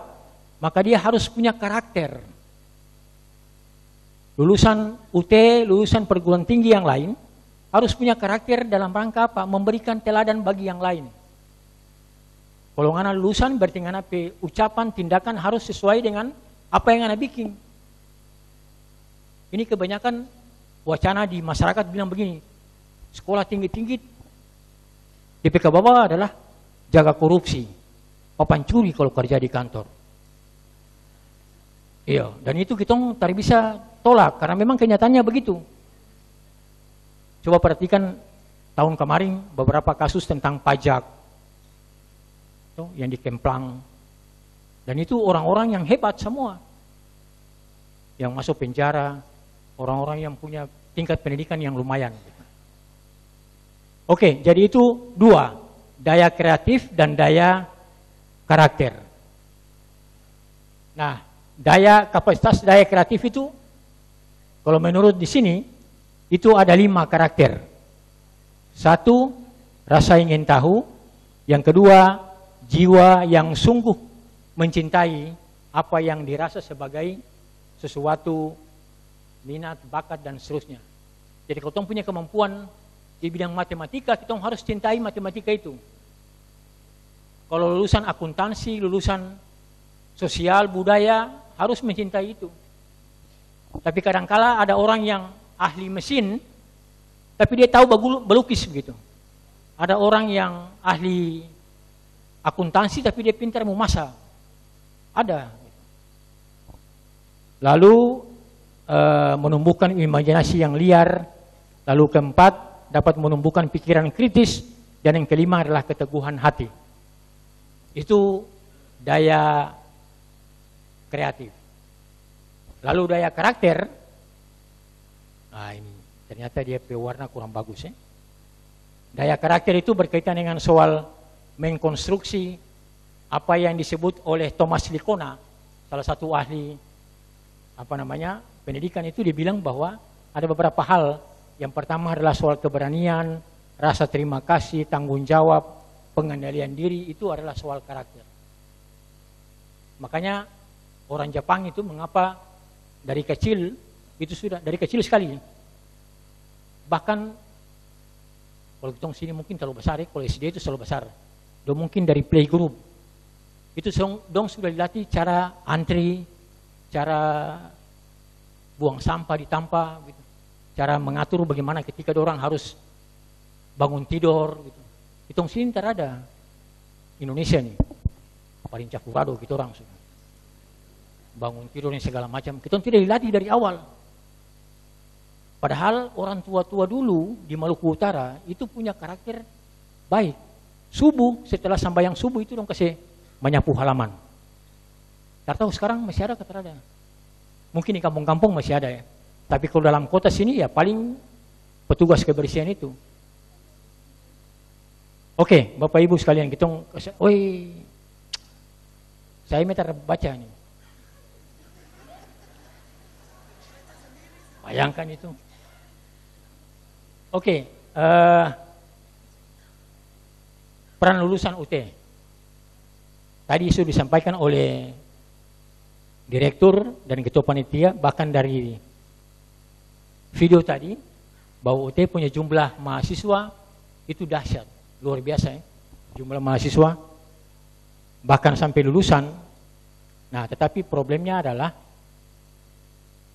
maka dia harus punya karakter. Lulusan UT, lulusan perguruan tinggi yang lain, harus punya karakter dalam rangka apa? Memberikan teladan bagi yang lain. Kalau ngana lulusan berarti ngana ucapan, tindakan harus sesuai dengan apa yang ngana bikin. Ini kebanyakan wacana di masyarakat bilang begini, sekolah tinggi-tinggi DPK bawah adalah jaga korupsi, papan curi kalau kerja di kantor. Iya, dan itu kita tak bisa tolak karena memang kenyataannya begitu. Coba perhatikan tahun kemarin beberapa kasus tentang pajak yang dikemplang, dan itu orang-orang yang hebat semua yang masuk penjara, orang-orang yang punya tingkat pendidikan yang lumayan. Oke, jadi itu dua, daya kreatif dan daya karakter. Nah, kapasitas daya kreatif itu, kalau menurut di sini, itu ada 5 karakter. 1, rasa ingin tahu. Yang kedua, jiwa yang sungguh mencintai apa yang dirasa sebagai sesuatu, minat, bakat, dan seterusnya. Jadi kalau kita punya kemampuan di bidang matematika, kita harus cintai matematika itu. Kalau lulusan akuntansi, lulusan sosial, budaya, harus mencintai itu. Tapi kadangkala ada orang yang ahli mesin, tapi dia tahu melukis begitu. Ada orang yang ahli akuntansi, tapi dia pintar memasak. Ada. Lalu menumbuhkan imajinasi yang liar. Lalu keempat, dapat menumbuhkan pikiran kritis, dan yang kelima adalah keteguhan hati. Itu daya kreatif. Lalu daya karakter, nah ini ternyata dia pewarna kurang bagus ya. Daya karakter itu berkaitan dengan soal mengkonstruksi apa yang disebut oleh Thomas Likona, salah satu ahli pendidikan itu, dibilang bahwa ada beberapa hal. Yang pertama adalah soal keberanian, rasa terima kasih, tanggung jawab, pengendalian diri, itu adalah soal karakter. Makanya orang Jepang itu mengapa dari kecil, itu sudah dari kecil sekali. Bahkan kalau kita sini mungkin terlalu besar ya, kalau SD itu terlalu besar. Dong mungkin dari playgroup. Itu dong sudah dilatih cara antri, cara buang sampah di tanpa gitu. Cara mengatur bagaimana ketika orang harus bangun tidur gitu. Itu sini tak ada. Indonesia nih paling campurado gitu orang sudah. Bangun tidur dan segala macam. Kita tidak dilatih dari awal. Padahal orang tua-tua dulu di Maluku Utara itu punya karakter baik. Subuh, setelah sembahyang subuh itu dong kasih menyapu halaman. Tak tahu sekarang masih ada atau ada. Mungkin di kampung-kampung masih ada ya. Tapi kalau dalam kota sini ya paling petugas kebersihan itu. Oke, Bapak Ibu sekalian, kita Saya minta baca ini. Bayangkan itu. Oke, peran lulusan UT. Tadi sudah disampaikan oleh direktur dan ketua panitia, bahkan dari video tadi, bahwa UT punya jumlah mahasiswa itu dahsyat, luar biasa ya. Jumlah mahasiswa, bahkan sampai lulusan. Nah, tetapi problemnya adalah,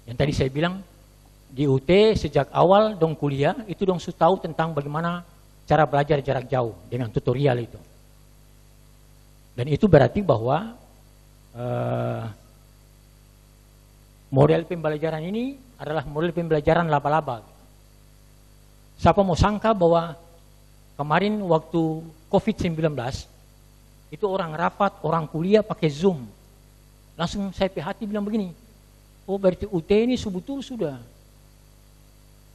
yang tadi saya bilang, di UT sejak awal dong kuliah, itu dong sudah tahu tentang bagaimana cara belajar jarak jauh dengan tutorial itu. Dan itu berarti bahwa model pembelajaran ini adalah model pembelajaran laba-laba. Siapa mau sangka bahwa kemarin waktu COVID-19 itu orang rapat, orang kuliah pakai Zoom. Langsung saya hati bilang begini, oh berarti UT ini betul sudah.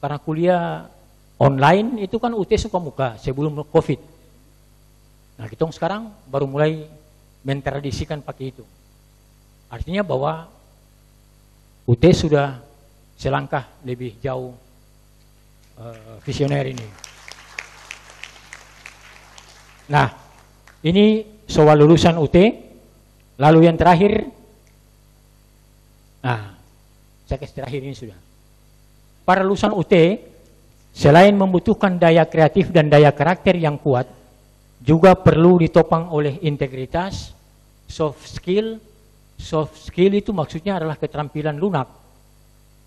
Karena kuliah online itu kan UT suka muka sebelum COVID. Nah, kita sekarang baru mulai mentradisikan pakai itu. Artinya bahwa UT sudah selangkah lebih jauh visioner ini. Nah, ini soal lulusan UT. Lalu yang terakhir, nah, saya kasih terakhir ini sudah. Para lulusan UT, selain membutuhkan daya kreatif dan daya karakter yang kuat, juga perlu ditopang oleh integritas, soft skill. Soft skill itu maksudnya adalah keterampilan lunak.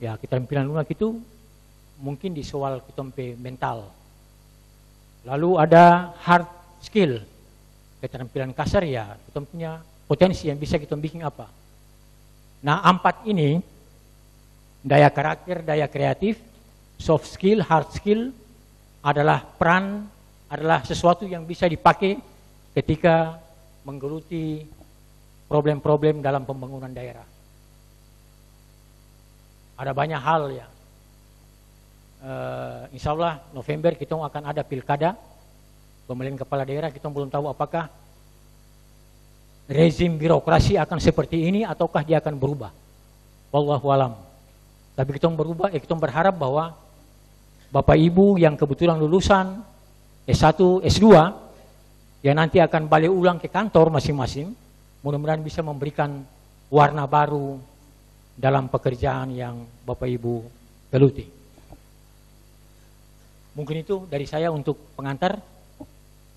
Ya, keterampilan lunak itu mungkin di soal ketompe mental. Lalu ada hard skill, keterampilan kasar ya, kita punya potensi yang bisa kita bikin apa. Nah, 4 ini, daya karakter, daya kreatif, soft skill, hard skill, adalah peran, adalah sesuatu yang bisa dipakai ketika menggeluti problem-problem dalam pembangunan daerah. Ada banyak hal ya. Insya Allah November kita akan ada pilkada, pemilihan kepala daerah. Kita belum tahu apakah rezim birokrasi akan seperti ini ataukah dia akan berubah. Wallahu alam. Tapi kita berubah, kita berharap bahwa Bapak Ibu yang kebetulan lulusan S1, S2 yang nanti akan balik ulang ke kantor masing-masing, mudah-mudahan bisa memberikan warna baru dalam pekerjaan yang Bapak Ibu geluti. Mungkin itu dari saya untuk pengantar.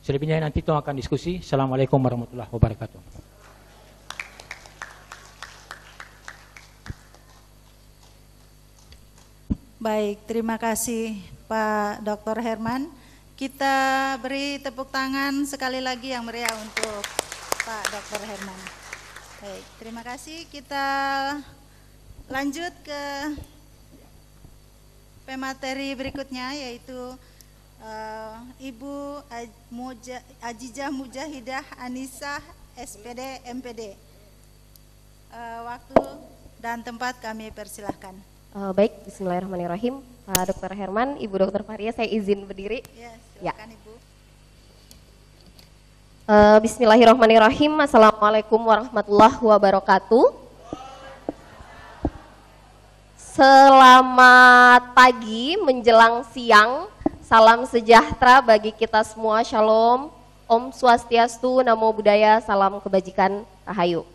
Selebihnya nanti kita akan diskusi. Assalamualaikum warahmatullahi wabarakatuh. Baik, terima kasih Pak Dr. Herman. Kita beri tepuk tangan sekali lagi yang meriah untuk Pak Dr. Herman. Baik, terima kasih. Kita lanjut ke pemateri berikutnya, yaitu Ibu Ajijah Mujahidah Anisah, SPD, MPD. Waktu dan tempat kami persilahkan. Baik, bismillahirrahmanirrahim. Pak Dr. Herman, Ibu Dr. Faria, saya izin berdiri. Ya, silakan Ibu. Bismillahirrahmanirrahim. Assalamualaikum warahmatullahi wabarakatuh. Selamat pagi menjelang siang. Salam sejahtera bagi kita semua. Shalom. Om Swastiastu, Namo Buddhaya, salam kebajikan, Rahayu.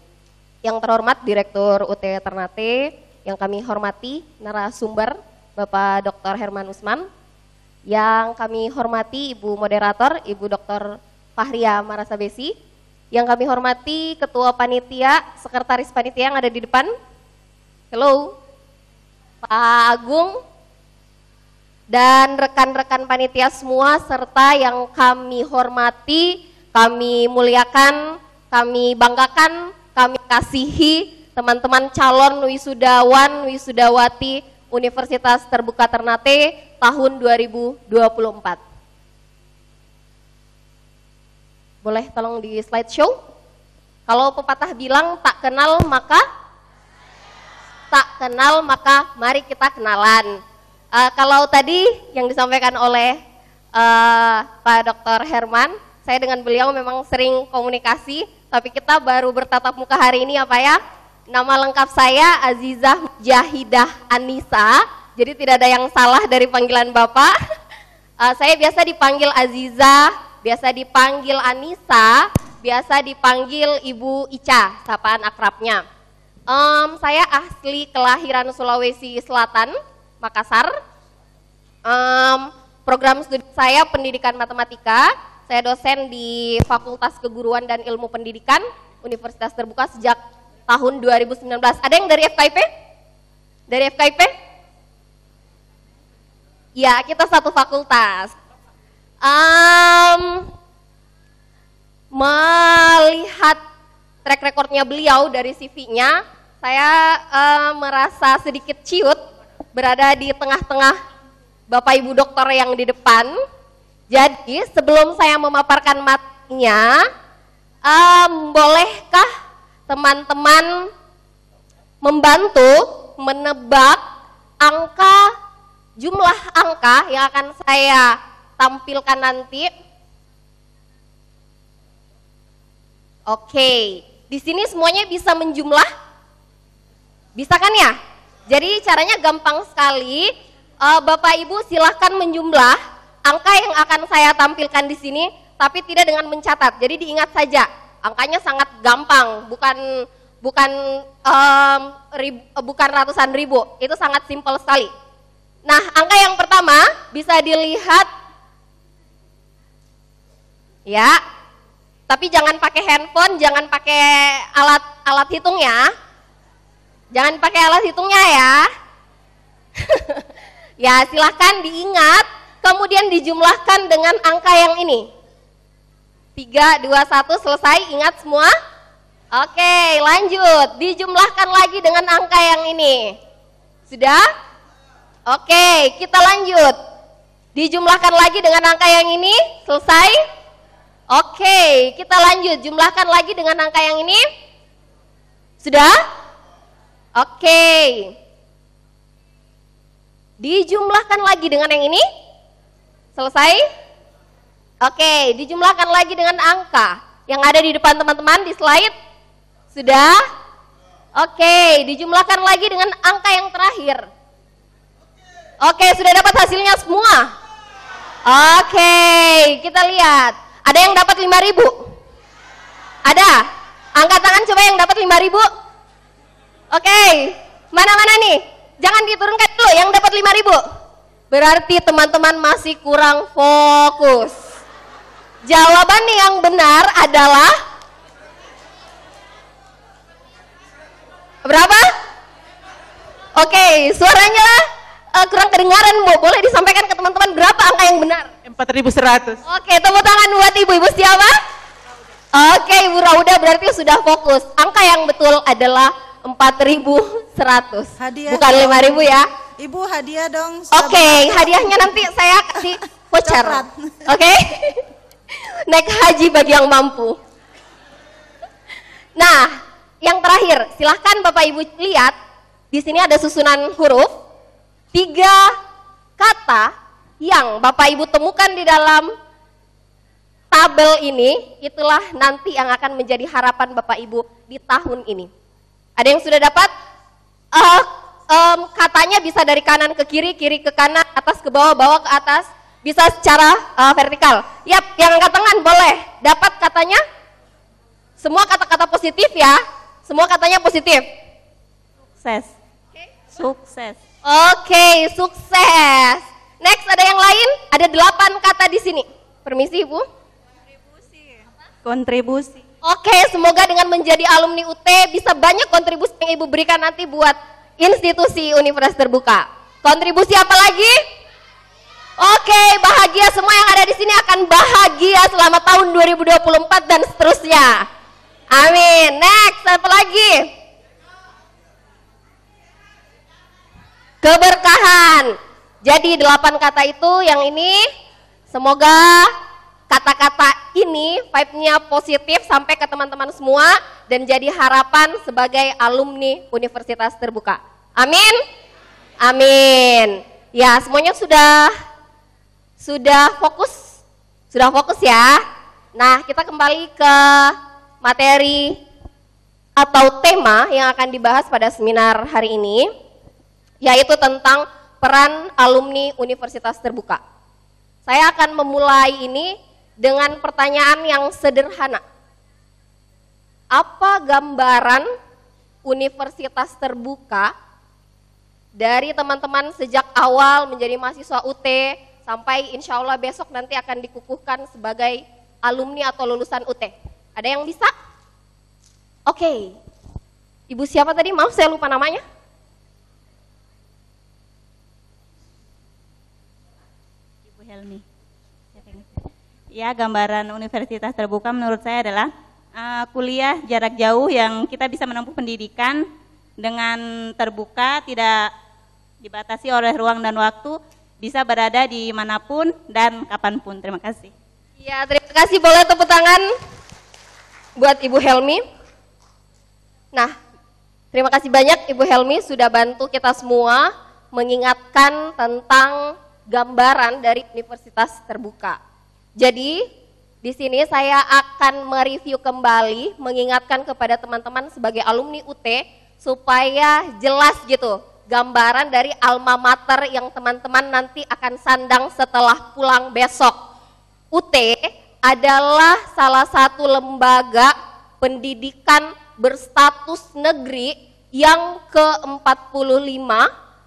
Yang terhormat Direktur UT Ternate, yang kami hormati narasumber Bapak Dr. Herman Usman, yang kami hormati Ibu Moderator, Ibu Dr. Fahria Marasabesi, yang kami hormati Ketua Panitia, Sekretaris Panitia yang ada di depan, hello, Pak Agung, dan rekan-rekan panitia semua, serta yang kami hormati, kami muliakan, kami banggakan, kami kasihi, teman-teman calon wisudawan, wisudawati Universitas Terbuka Ternate tahun 2024. Boleh tolong di slideshow? Kalau pepatah bilang tak kenal maka mari kita kenalan. Kalau tadi yang disampaikan oleh Pak Dr. Herman, saya dengan beliau memang sering komunikasi, tapi kita baru bertatap muka hari ini ya Pak ya. Nama lengkap saya Azizah Jahidah Anissa, jadi tidak ada yang salah dari panggilan Bapak. Saya biasa dipanggil Azizah, biasa dipanggil Anissa, biasa dipanggil Ibu Ica, sapaan akrabnya. Saya asli kelahiran Sulawesi Selatan, Makassar. Program studi saya pendidikan matematika. Saya dosen di Fakultas Keguruan dan Ilmu Pendidikan Universitas Terbuka sejak tahun 2019. Ada yang dari FKIP? Dari FKIP? Ya, kita satu fakultas. Melihat track recordnya beliau dari CV-nya, saya merasa sedikit ciut berada di tengah-tengah Bapak Ibu dokter yang di depan. Jadi sebelum saya memaparkan materinya, bolehkah teman-teman membantu menebak jumlah angka yang akan saya tampilkan nanti? Oke, di sini semuanya bisa menjumlah? Bisa kan ya? Jadi caranya gampang sekali. Bapak Ibu silahkan menjumlah angka yang akan saya tampilkan di sini, tapi tidak dengan mencatat. Jadi diingat saja, angkanya sangat gampang, bukan ratusan ribu. Itu sangat simpel sekali. Nah, angka yang pertama bisa dilihat, ya. Tapi jangan pakai handphone, jangan pakai alat hitung ya. Jangan pakai alat hitungnya ya. Ya, silahkan diingat, kemudian dijumlahkan dengan angka yang ini. 3, 2, 1, selesai, ingat semua? Oke, lanjut, dijumlahkan lagi dengan angka yang ini. Sudah? Oke, kita lanjut. Dijumlahkan lagi dengan angka yang ini, selesai? Oke, kita lanjut, jumlahkan lagi dengan angka yang ini. Sudah? Oke. Dijumlahkan lagi dengan yang ini. Selesai? Oke, dijumlahkan lagi dengan angka yang ada di depan teman-teman di slide. Sudah? Oke, dijumlahkan lagi dengan angka yang terakhir. Oke, sudah dapat hasilnya semua? Oke, kita lihat. Ada yang dapat 5.000? Ada? Angkat tangan coba yang dapat 5.000. Oke, mana-mana nih? Jangan diturunkan dulu yang dapat 5.000. Berarti teman-teman masih kurang fokus. Jawaban yang benar adalah berapa? Oke, suaranya kurang kedengaran Bu. Boleh disampaikan ke teman-teman berapa angka yang benar? 4.100. Oke, tepuk tangan buat Ibu. Ibu siapa? Oke, Ibu Rauda berarti sudah fokus. Angka yang betul adalah 4.100. Hadiah Bukan 5.000 ya. Ibu hadiah dong. Oke, hadiahnya nanti saya kasih voucher. Coklat. Oke. Naik haji bagi yang mampu. Nah, yang terakhir, silahkan Bapak Ibu lihat. Di sini ada susunan huruf. 3 kata yang Bapak Ibu temukan di dalam tabel ini, itulah nanti yang akan menjadi harapan Bapak Ibu di tahun ini. Ada yang sudah dapat? Katanya bisa dari kanan ke kiri, kiri ke kanan, atas ke bawah, bawah ke atas, bisa secara vertikal. Yap, yang angkat tangan boleh. Dapat katanya? Semua kata-kata positif ya. Semua katanya positif. Sukses. Sukses. Oke, sukses. Next, ada yang lain? Ada 8 kata di sini. Permisi, Ibu. Kontribusi. Oke, semoga dengan menjadi alumni UT bisa banyak kontribusi yang Ibu berikan nanti buat institusi Universitas Terbuka. Kontribusi apa lagi? Oke, bahagia semua yang ada di sini akan bahagia selama tahun 2024 dan seterusnya. Amin. Next, apa lagi? Keberkahan. Jadi 8 kata itu yang ini, semoga kata-kata ini vibe-nya positif sampai ke teman-teman semua dan jadi harapan sebagai alumni Universitas Terbuka. Amin? Amin. Ya, semuanya sudah fokus? Sudah fokus ya? Nah, kita kembali ke materi atau tema yang akan dibahas pada seminar hari ini, yaitu tentang peran alumni Universitas Terbuka. Saya akan memulai ini dengan pertanyaan yang sederhana. Apa gambaran Universitas Terbuka dari teman-teman sejak awal menjadi mahasiswa UT sampai insya Allah besok nanti akan dikukuhkan sebagai alumni atau lulusan UT? Ada yang bisa? Oke. Ibu siapa tadi? Maaf saya lupa namanya. Ibu Helmi. Ya, gambaran Universitas Terbuka menurut saya adalah kuliah jarak jauh yang kita bisa menempuh pendidikan dengan terbuka, tidak dibatasi oleh ruang dan waktu, bisa berada di manapun dan kapanpun. Terima kasih. Ya, terima kasih. Boleh tepuk tangan buat Ibu Helmi. Nah, terima kasih banyak Ibu Helmi sudah bantu kita semua mengingatkan tentang gambaran dari Universitas Terbuka. Jadi, di sini saya akan mereview kembali, mengingatkan kepada teman-teman sebagai alumni UT supaya jelas gitu gambaran dari alma mater yang teman-teman nanti akan sandang setelah pulang besok. UT adalah salah satu lembaga pendidikan berstatus negeri yang ke-45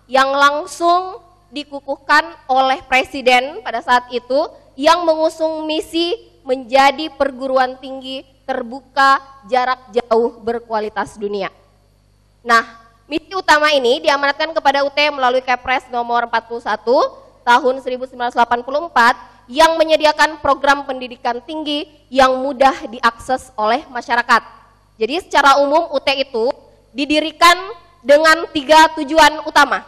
yang langsung dikukuhkan oleh Presiden pada saat itu, yang mengusung misi menjadi perguruan tinggi terbuka jarak jauh berkualitas dunia. Nah, misi utama ini diamanatkan kepada UT melalui Kepres nomor 41 tahun 1984 yang menyediakan program pendidikan tinggi yang mudah diakses oleh masyarakat. Jadi secara umum UT itu didirikan dengan 3 tujuan utama.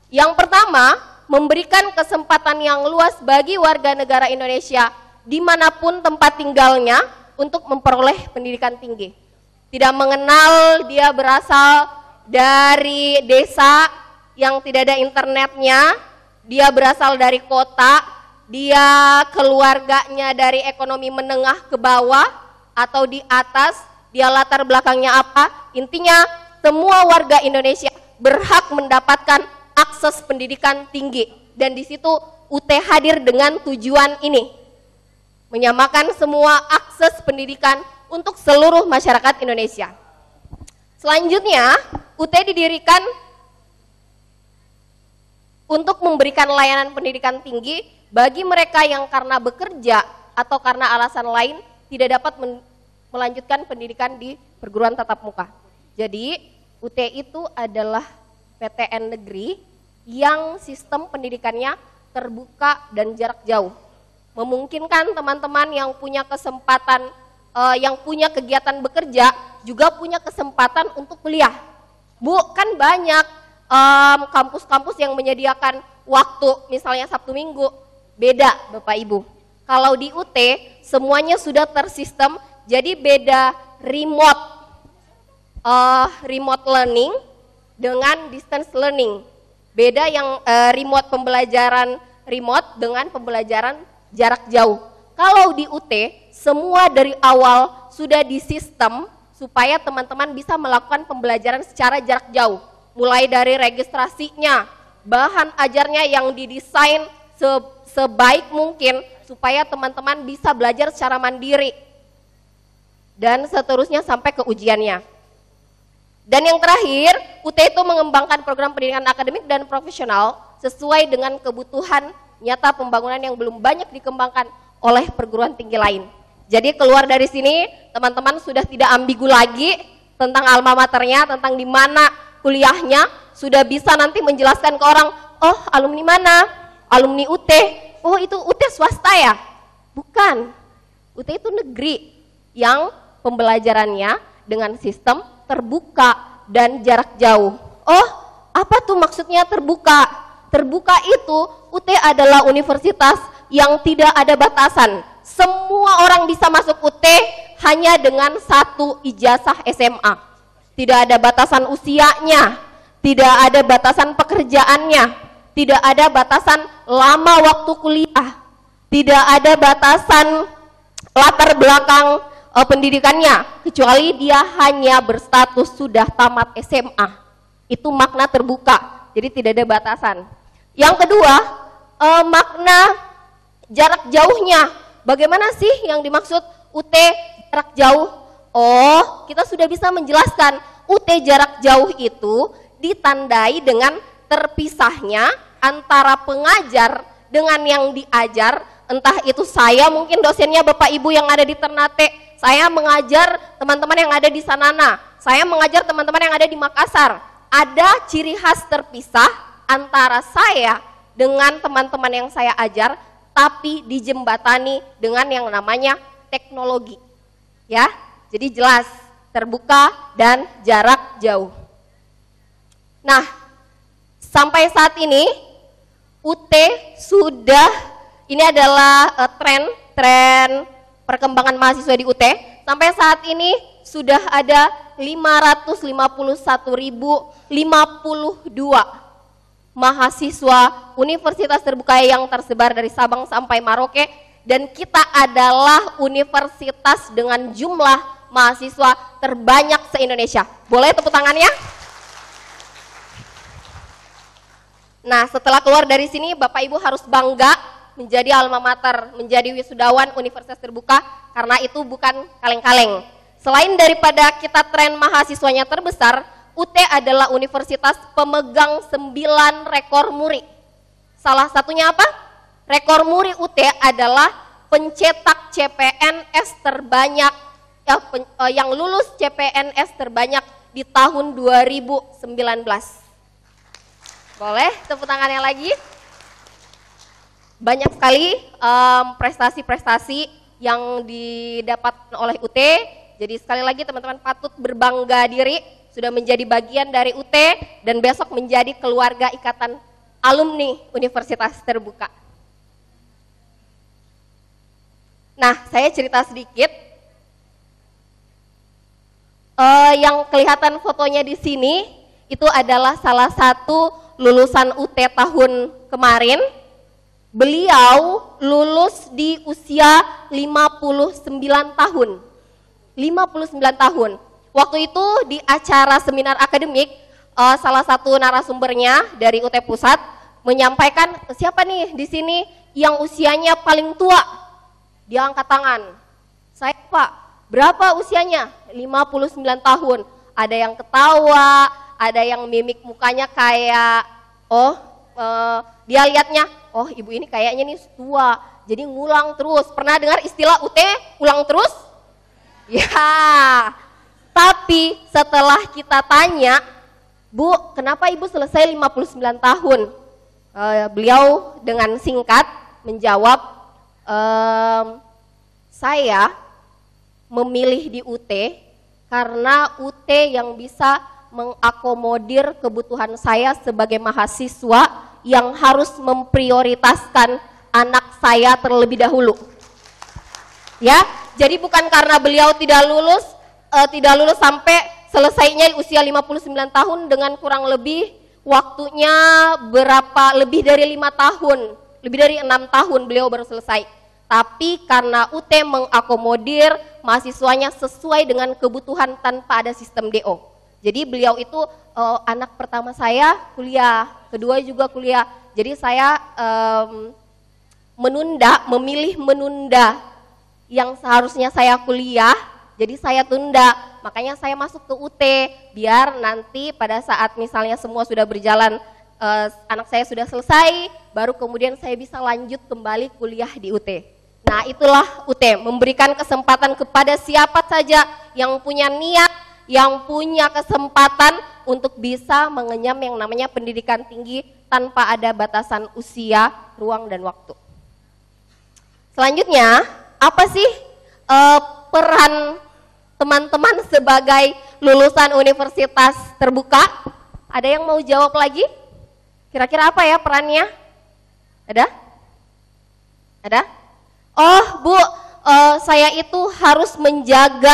Yang pertama, memberikan kesempatan yang luas bagi warga negara Indonesia dimanapun tempat tinggalnya untuk memperoleh pendidikan tinggi. Tidak mengenal dia berasal dari desa yang tidak ada internetnya, dia berasal dari kota, dia keluarganya dari ekonomi menengah ke bawah atau di atas, dia latar belakangnya apa, intinya semua warga Indonesia berhak mendapatkan akses pendidikan tinggi. Dan di situ UT hadir dengan tujuan ini, menyamakan semua akses pendidikan untuk seluruh masyarakat Indonesia. Selanjutnya, UT didirikan untuk memberikan layanan pendidikan tinggi bagi mereka yang karena bekerja atau karena alasan lain tidak dapat melanjutkan pendidikan di perguruan tatap muka. Jadi, UT itu adalah PTN negeri yang sistem pendidikannya terbuka dan jarak jauh. Memungkinkan teman-teman yang punya kesempatan, yang punya kegiatan bekerja, juga punya kesempatan untuk kuliah. Bu, kan banyak kampus-kampus yang menyediakan waktu, misalnya Sabtu Minggu, beda Bapak Ibu. Kalau di UT, semuanya sudah tersistem, jadi beda remote learning dengan distance learning. Beda yang remote pembelajaran remote dengan pembelajaran jarak jauh. Kalau di UT, semua dari awal sudah disistem supaya teman-teman bisa melakukan pembelajaran secara jarak jauh. Mulai dari registrasinya, bahan ajarnya yang didesain sebaik mungkin supaya teman-teman bisa belajar secara mandiri. Dan seterusnya sampai ke ujiannya. Dan yang terakhir, UT itu mengembangkan program pendidikan akademik dan profesional sesuai dengan kebutuhan nyata pembangunan yang belum banyak dikembangkan oleh perguruan tinggi lain. Jadi keluar dari sini, teman-teman sudah tidak ambigu lagi tentang alma maternya, tentang di mana kuliahnya, sudah bisa nanti menjelaskan ke orang, oh alumni mana? Alumni UT. Oh itu UT swasta ya? Bukan. UT itu negeri yang pembelajarannya dengan sistem terbuka dan jarak jauh. Oh, apa tuh maksudnya terbuka? Terbuka itu UT adalah universitas yang tidak ada batasan. Semua orang bisa masuk UT hanya dengan 1 ijazah SMA. Tidak ada batasan usianya, tidak ada batasan pekerjaannya, tidak ada batasan lama waktu kuliah, tidak ada batasan latar belakang pendidikannya, kecuali dia hanya berstatus sudah tamat SMA. Itu makna terbuka, jadi tidak ada batasan. Yang kedua, makna jarak jauhnya. Bagaimana sih yang dimaksud UT jarak jauh? Oh, kita sudah bisa menjelaskan. UT jarak jauh itu ditandai dengan terpisahnya antara pengajar dengan yang diajar. Entah itu saya, mungkin dosennya Bapak Ibu yang ada di Ternate, saya mengajar teman-teman yang ada di Sanana, saya mengajar teman-teman yang ada di Makassar. Ada ciri khas terpisah antara saya dengan teman-teman yang saya ajar, tapi dijembatani dengan yang namanya teknologi. Ya, jadi jelas, terbuka dan jarak jauh. Nah, sampai saat ini UT sudah, ini adalah tren perkembangan mahasiswa di UT. Sampai saat ini sudah ada 551.052 mahasiswa universitas terbuka yang tersebar dari Sabang sampai Merauke, dan kita adalah universitas dengan jumlah mahasiswa terbanyak se-Indonesia. Boleh tepuk tangannya? Nah, setelah keluar dari sini Bapak Ibu harus bangga menjadi alma mater, menjadi wisudawan universitas terbuka, karena itu bukan kaleng-kaleng. Selain daripada kita tren mahasiswanya terbesar, UT adalah universitas pemegang 9 rekor muri. Salah satunya apa? Rekor muri UT adalah pencetak CPNS terbanyak, yang lulus CPNS terbanyak di tahun 2019. Boleh tepuk tangannya lagi? Banyak sekali prestasi-prestasi yang didapat oleh UT. Jadi sekali lagi teman-teman patut berbangga diri sudah menjadi bagian dari UT dan besok menjadi keluarga ikatan alumni Universitas Terbuka. Nah, saya cerita sedikit. Yang kelihatan fotonya di sini itu adalah salah satu lulusan UT tahun kemarin. Beliau lulus di usia 59 tahun. 59 tahun. Waktu itu di acara seminar akademik, salah satu narasumbernya dari UT Pusat menyampaikan, siapa nih di sini yang usianya paling tua? Dia angkat tangan. Saya, Pak, berapa usianya? 59 tahun. Ada yang ketawa, ada yang mimik mukanya kayak, dia lihatnya, oh ibu ini kayaknya nih tua, jadi ngulang terus. Pernah dengar istilah UT ulang terus? Ya, tapi setelah kita tanya, Bu, kenapa ibu selesai 59 tahun? Beliau dengan singkat menjawab, saya memilih di UT karena UT yang bisa mengakomodir kebutuhan saya sebagai mahasiswa yang harus memprioritaskan anak saya terlebih dahulu. Ya, jadi bukan karena beliau tidak lulus sampai selesainya usia 59 tahun dengan kurang lebih waktunya lebih dari 5 tahun, lebih dari 6 tahun beliau baru selesai. Tapi karena UT mengakomodir mahasiswanya sesuai dengan kebutuhan tanpa ada sistem DO. Jadi beliau itu anak pertama saya kuliah, kedua juga kuliah. Jadi saya memilih menunda yang seharusnya saya kuliah, jadi saya tunda. Makanya saya masuk ke UT biar nanti pada saat misalnya semua sudah berjalan, anak saya sudah selesai, baru kemudian saya bisa lanjut kembali kuliah di UT. Nah, itulah UT, memberikan kesempatan kepada siapa saja yang punya niat, yang punya kesempatan untuk bisa mengenyam yang namanya pendidikan tinggi tanpa ada batasan usia, ruang, dan waktu. Selanjutnya, apa sih peran teman-teman sebagai lulusan universitas terbuka? Ada yang mau jawab lagi? Kira-kira apa ya perannya? Ada? Ada? Oh, Bu, saya itu harus menjaga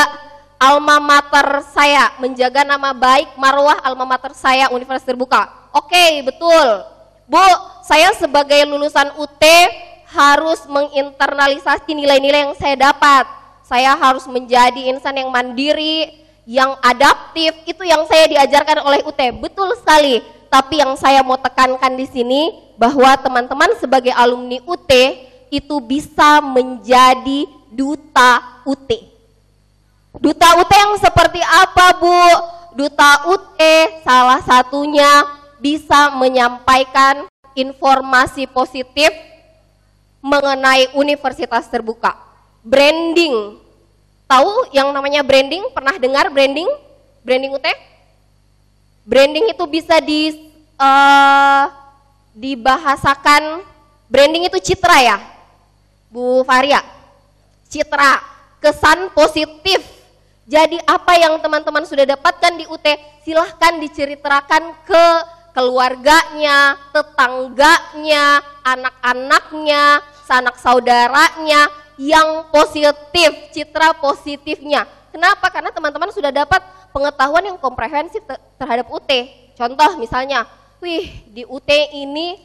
alma mater saya, menjaga nama baik marwah alma mater saya Universitas Terbuka. Oke, betul. Bu, saya sebagai lulusan UT harus menginternalisasi nilai-nilai yang saya dapat. saya harus menjadi insan yang mandiri, yang adaptif. Itu yang saya diajarkan oleh UT. Betul sekali. Tapi yang saya mau tekankan di sini bahwa teman-teman sebagai alumni UT itu bisa menjadi duta UT. Duta UT yang seperti apa, Bu? Duta UT salah satunya bisa menyampaikan informasi positif mengenai universitas terbuka. Branding. Tahu yang namanya branding? Pernah dengar branding? Branding UT? Branding itu bisa dibahasakan, branding itu citra ya, Bu Faria. Citra, kesan positif. Jadi apa yang teman-teman sudah dapatkan di UT, silahkan diceritakan ke keluarganya, tetangganya, anak-anaknya, sanak saudaranya yang positif, citra positifnya. Kenapa? Karena teman-teman sudah dapat pengetahuan yang komprehensif terhadap UT. Contoh misalnya, wih di UT ini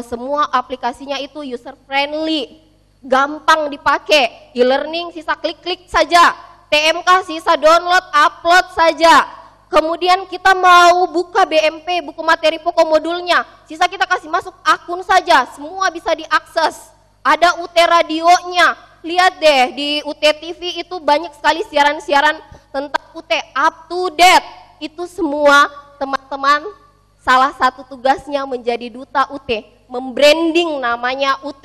semua aplikasinya itu user friendly, gampang dipakai, e-learning sisa klik-klik saja, TMK sisa download, upload saja. Kemudian kita mau buka BMP, buku materi pokok modulnya, sisa kita kasih masuk akun saja, semua bisa diakses. Ada UT radionya, lihat deh di UT TV itu banyak sekali siaran-siaran tentang UT, up to date. Itu semua teman-teman salah satu tugasnya menjadi duta UT, membranding namanya UT.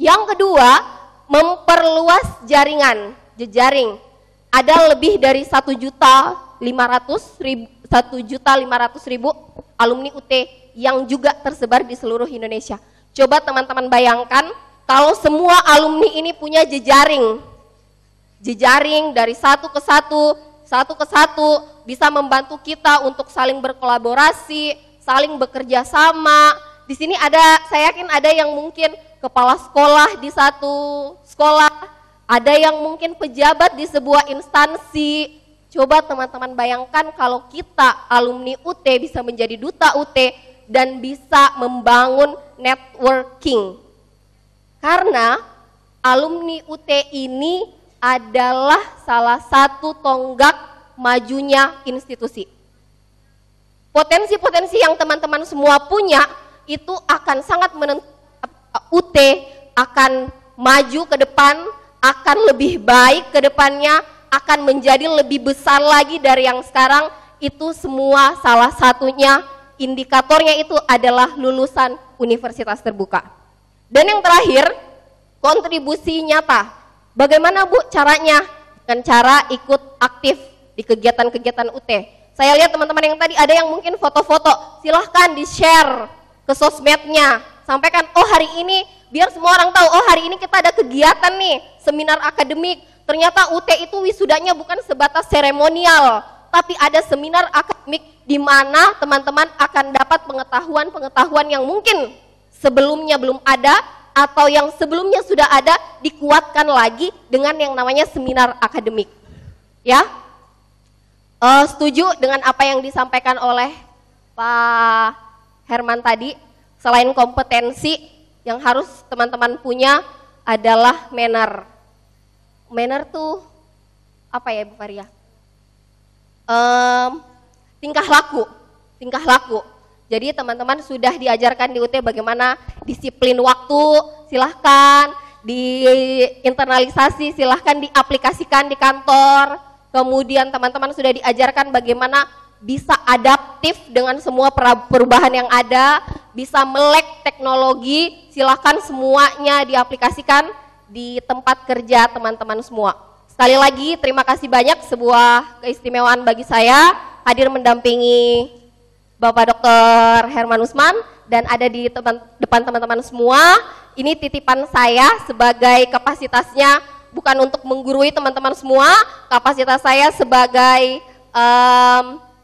Yang kedua, memperluas jaringan, jejaring. Ada lebih dari 1.500.000 alumni UT yang juga tersebar di seluruh Indonesia. Coba teman-teman bayangkan kalau semua alumni ini punya jejaring. Jejaring dari satu ke satu bisa membantu kita untuk saling berkolaborasi, saling bekerja sama. Di sini ada, saya yakin ada yang mungkin kepala sekolah di satu sekolah, ada yang mungkin pejabat di sebuah instansi. Coba teman-teman bayangkan kalau kita alumni UT bisa menjadi duta UT dan bisa membangun networking. Karena alumni UT ini adalah salah satu tonggak majunya institusi. Potensi-potensi yang teman-teman semua punya itu akan sangat menentukan UT akan maju ke depan, akan lebih baik ke depannya, akan menjadi lebih besar lagi dari yang sekarang. Itu semua salah satunya indikatornya itu adalah lulusan universitas terbuka. Dan yang terakhir, kontribusi nyata. Bagaimana Bu caranya? Dengan cara ikut aktif di kegiatan-kegiatan UT. Saya lihat teman-teman yang tadi ada yang mungkin foto-foto, silahkan di-share ke sosmednya. Sampaikan, oh hari ini, biar semua orang tahu, oh hari ini kita ada kegiatan nih, seminar akademik. Ternyata UT itu wisudanya bukan sebatas seremonial, tapi ada seminar akademik di mana teman-teman akan dapat pengetahuan-pengetahuan yang mungkin sebelumnya belum ada, atau yang sebelumnya sudah ada dikuatkan lagi dengan yang namanya seminar akademik. Ya, setuju dengan apa yang disampaikan oleh Pak Herman tadi. Selain kompetensi yang harus teman-teman punya adalah manner. Manner tuh apa ya Bu Faria? Tingkah laku. Jadi teman-teman sudah diajarkan di UT bagaimana disiplin waktu, silahkan diinternalisasi, silahkan diaplikasikan di kantor. Kemudian teman-teman sudah diajarkan bagaimana bisa adaptif dengan semua perubahan yang ada, bisa melek teknologi, silahkan semuanya diaplikasikan di tempat kerja teman-teman semua. Sekali lagi terima kasih banyak, sebuah keistimewaan bagi saya hadir mendampingi Bapak Dr. Herman Usman dan ada di depan teman-teman semua. Ini titipan saya sebagai kapasitasnya bukan untuk menggurui teman-teman semua, kapasitas saya sebagai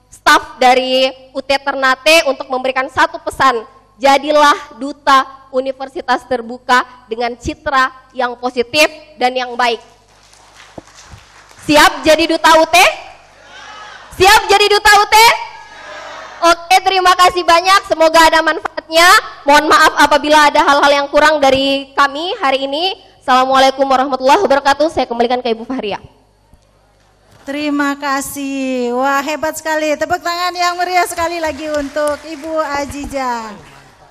staf dari UT Ternate untuk memberikan satu pesan, jadilah duta universitas terbuka dengan citra yang positif dan yang baik. Siap jadi duta UT? Siap jadi duta UT? Oke, terima kasih banyak, semoga ada manfaatnya. Mohon maaf apabila ada hal-hal yang kurang dari kami hari ini. Assalamualaikum warahmatullahi wabarakatuh. Saya kembalikan ke Ibu Fahria. Terima kasih. Wah, hebat sekali. Tepuk tangan yang meriah sekali lagi untuk Ibu Aziza.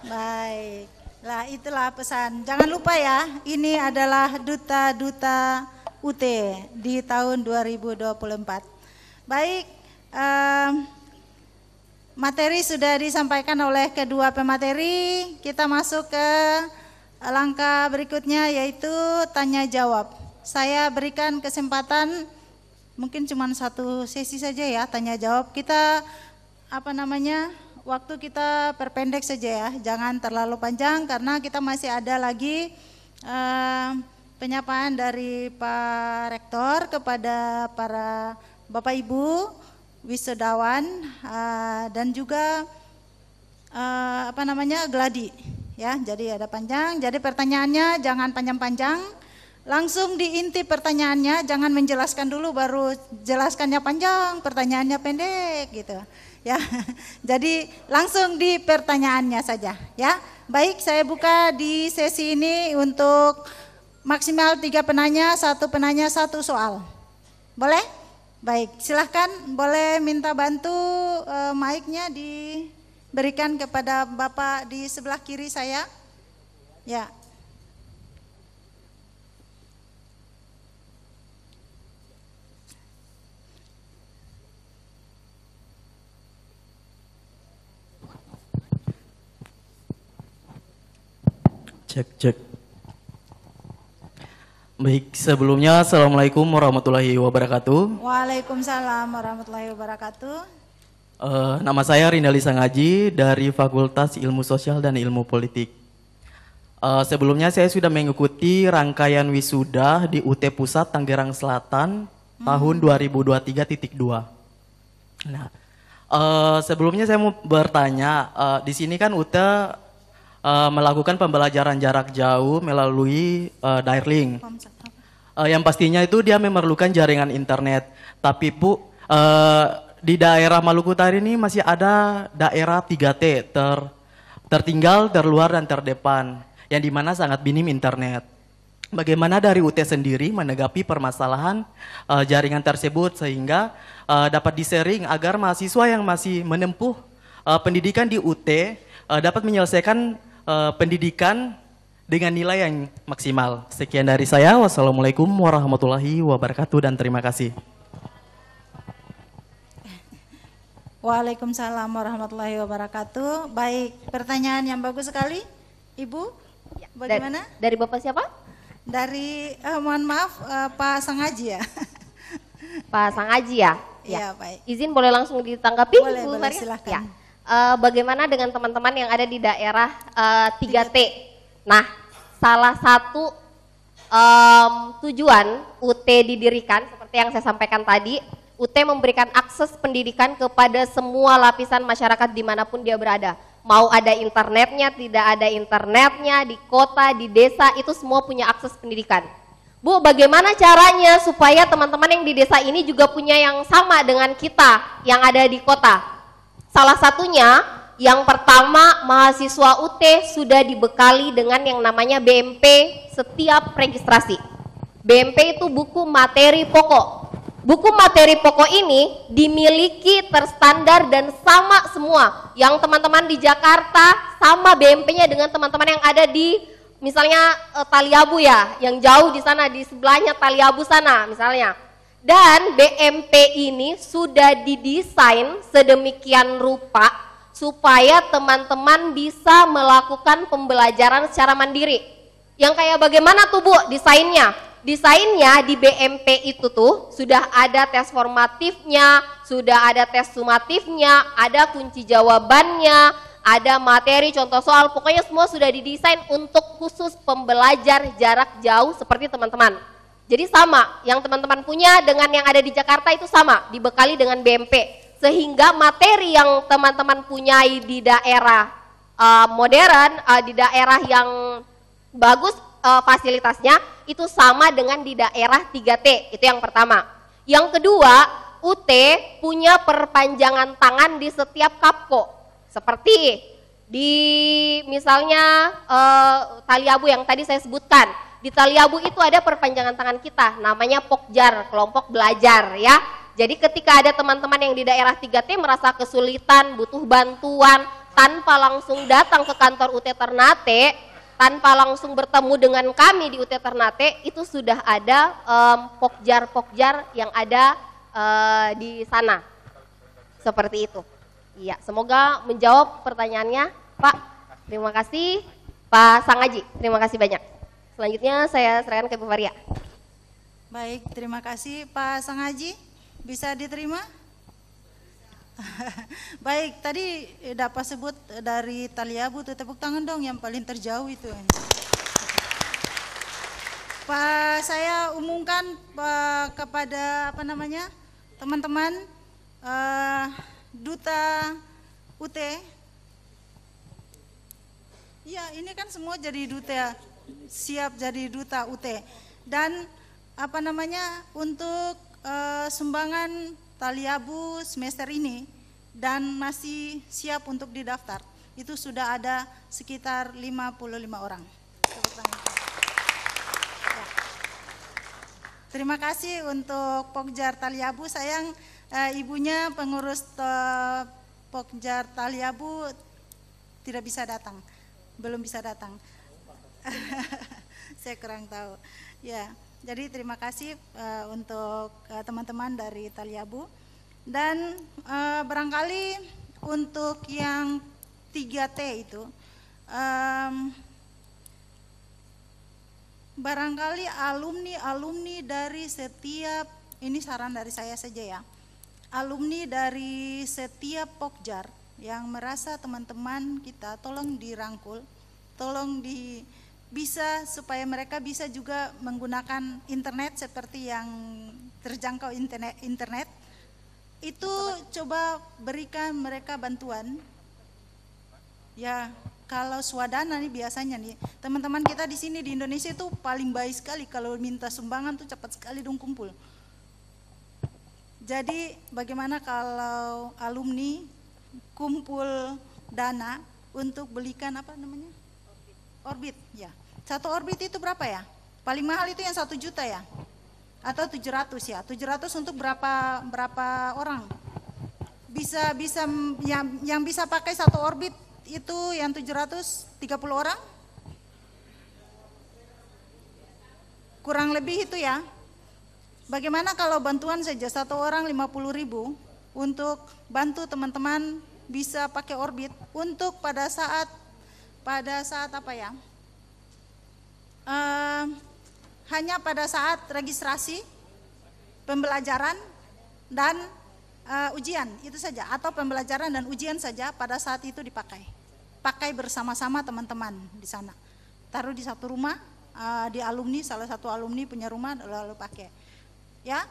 Baik. Lah, itulah pesan. Jangan lupa ya, ini adalah duta-duta UT di tahun 2024. Baik, materi sudah disampaikan oleh kedua pemateri. Kita masuk ke langkah berikutnya, yaitu tanya jawab. Saya berikan kesempatan mungkin cuma satu sesi saja ya, tanya jawab. Kita waktu kita perpendek saja ya, jangan terlalu panjang karena kita masih ada lagi penyapaan dari Pak Rektor kepada para Bapak Ibu wisudawan dan juga gladi ya. Jadi ada panjang. Jadi pertanyaannya jangan panjang-panjang. Langsung diinti pertanyaannya, jangan menjelaskan dulu baru jelaskannya panjang, pertanyaannya pendek gitu. Ya. Jadi langsung di pertanyaannya saja ya. Baik, saya buka di sesi ini untuk maksimal 3 penanya, 1 penanya 1 soal. Boleh? Baik, silahkan boleh minta bantu mic-nya diberikan kepada Bapak di sebelah kiri saya. Ya. Cek. Baik, sebelumnya Assalamualaikum warahmatullahi wabarakatuh. Waalaikumsalam warahmatullahi wabarakatuh. Nama saya Rindali Sangaji dari Fakultas Ilmu Sosial dan Ilmu Politik. Sebelumnya saya sudah mengikuti rangkaian wisuda di UT Pusat Tangerang Selatan tahun 2023.2. Nah, sebelumnya saya mau bertanya, di sini kan UT melakukan pembelajaran jarak jauh melalui daring. Yang pastinya itu dia memerlukan jaringan internet. Tapi Bu, di daerah Maluku Utara ini masih ada daerah 3T, tertinggal, terluar, dan terdepan, yang dimana sangat minim internet. Bagaimana dari UT sendiri menanggapi permasalahan jaringan tersebut sehingga dapat di-sharing agar mahasiswa yang masih menempuh pendidikan di UT dapat menyelesaikan pendidikan dengan nilai yang maksimal. Sekian dari saya. Wassalamualaikum warahmatullahi wabarakatuh dan terima kasih. Waalaikumsalam warahmatullahi wabarakatuh. Baik, pertanyaan yang bagus sekali. Ibu, bagaimana? Dari Bapak siapa? Dari, mohon maaf, Pak Sangaji ya. Pak Sangaji ya? Iya, baik. Izin boleh langsung ditanggapi? Boleh, Bu boleh, Maria? silahkan. Ya. Bagaimana dengan teman-teman yang ada di daerah 3T? Nah, salah satu tujuan UT didirikan seperti yang saya sampaikan tadi, UT memberikan akses pendidikan kepada semua lapisan masyarakat dimanapun dia berada. Mau ada internetnya, tidak ada internetnya, di kota, di desa, itu semua punya akses pendidikan. Bu, bagaimana caranya supaya teman-teman yang di desa ini juga punya yang sama dengan kita yang ada di kota? Salah satunya, yang pertama mahasiswa UT sudah dibekali dengan yang namanya BMP setiap registrasi. BMP itu buku materi pokok. Buku materi pokok ini dimiliki terstandar dan sama semua. Yang teman-teman di Jakarta sama BMP-nya dengan teman-teman yang ada di misalnya Taliabu ya, yang jauh di sana, di sebelahnya Taliabu sana misalnya. Dan BMP ini sudah didesain sedemikian rupa supaya teman-teman bisa melakukan pembelajaran secara mandiri. Yang kayak bagaimana tuh Bu desainnya? Desainnya di BMP itu tuh sudah ada tes formatifnya, sudah ada tes sumatifnya, ada kunci jawabannya, ada materi contoh soal, pokoknya semua sudah didesain untuk khusus pembelajar jarak jauh seperti teman-teman. Jadi sama, yang teman-teman punya dengan yang ada di Jakarta itu sama, dibekali dengan BMP. Sehingga materi yang teman-teman punyai di daerah modern, di daerah yang bagus fasilitasnya, itu sama dengan di daerah 3T, itu yang pertama. Yang kedua, UT punya perpanjangan tangan di setiap kapko. Seperti di misalnya Taliabu yang tadi saya sebutkan, di Taliabu itu ada perpanjangan tangan kita, namanya Pokjar, kelompok belajar ya. Jadi ketika ada teman-teman yang di daerah 3T merasa kesulitan, butuh bantuan, tanpa langsung datang ke kantor UT Ternate, tanpa langsung bertemu dengan kami di UT Ternate, itu sudah ada Pokjar-Pokjar yang ada di sana. Seperti itu. Iya, semoga menjawab pertanyaannya, Pak. Terima kasih, Pak Sangaji. Terima kasih banyak. Selanjutnya saya serahkan ke Bu Maria. Baik, terima kasih Pak Sangaji. Bisa diterima? Baik, tadi dapat sebut dari Taliabu, tuh tepuk tangan dong yang paling terjauh itu. Pak, saya umumkan kepada teman-teman Duta UT. Ya, ini kan semua jadi duta, siap jadi Duta UT. Dan untuk sumbangan Taliabu semester ini dan masih siap untuk didaftar, itu sudah ada sekitar 55 orang. Ya. Terima kasih untuk Pokjar Taliabu. Sayang ibunya pengurus Pokjar Taliabu tidak bisa datang, belum bisa datang. Saya kurang tahu. Ya. Jadi terima kasih untuk teman-teman dari Taliabu. Dan barangkali untuk yang 3T itu, barangkali alumni dari setiap, ini saran dari saya saja ya, alumni dari setiap Pokjar yang merasa teman-teman kita tolong dirangkul, tolong bisa supaya mereka bisa juga menggunakan internet seperti yang terjangkau internet, itu coba berikan mereka bantuan. Ya, kalau swadana nih biasanya nih, teman-teman kita di sini di Indonesia itu paling baik sekali kalau minta sumbangan tuh cepat sekali dong kumpul. Jadi bagaimana kalau alumni kumpul dana untuk belikan Orbit, ya. Satu Orbit itu berapa ya? Paling mahal itu yang 1 juta ya? Atau 700 ya? 700 untuk berapa orang? Bisa yang bisa pakai satu Orbit itu yang 730 orang? Kurang lebih itu ya. Bagaimana kalau bantuan saja satu orang 50.000 untuk bantu teman-teman bisa pakai Orbit untuk pada saat hanya pada saat registrasi, pembelajaran dan ujian itu saja, atau pembelajaran dan ujian saja pada saat itu pakai bersama-sama teman-teman di sana, taruh di satu rumah, di alumni, salah satu alumni punya rumah lalu pakai ya.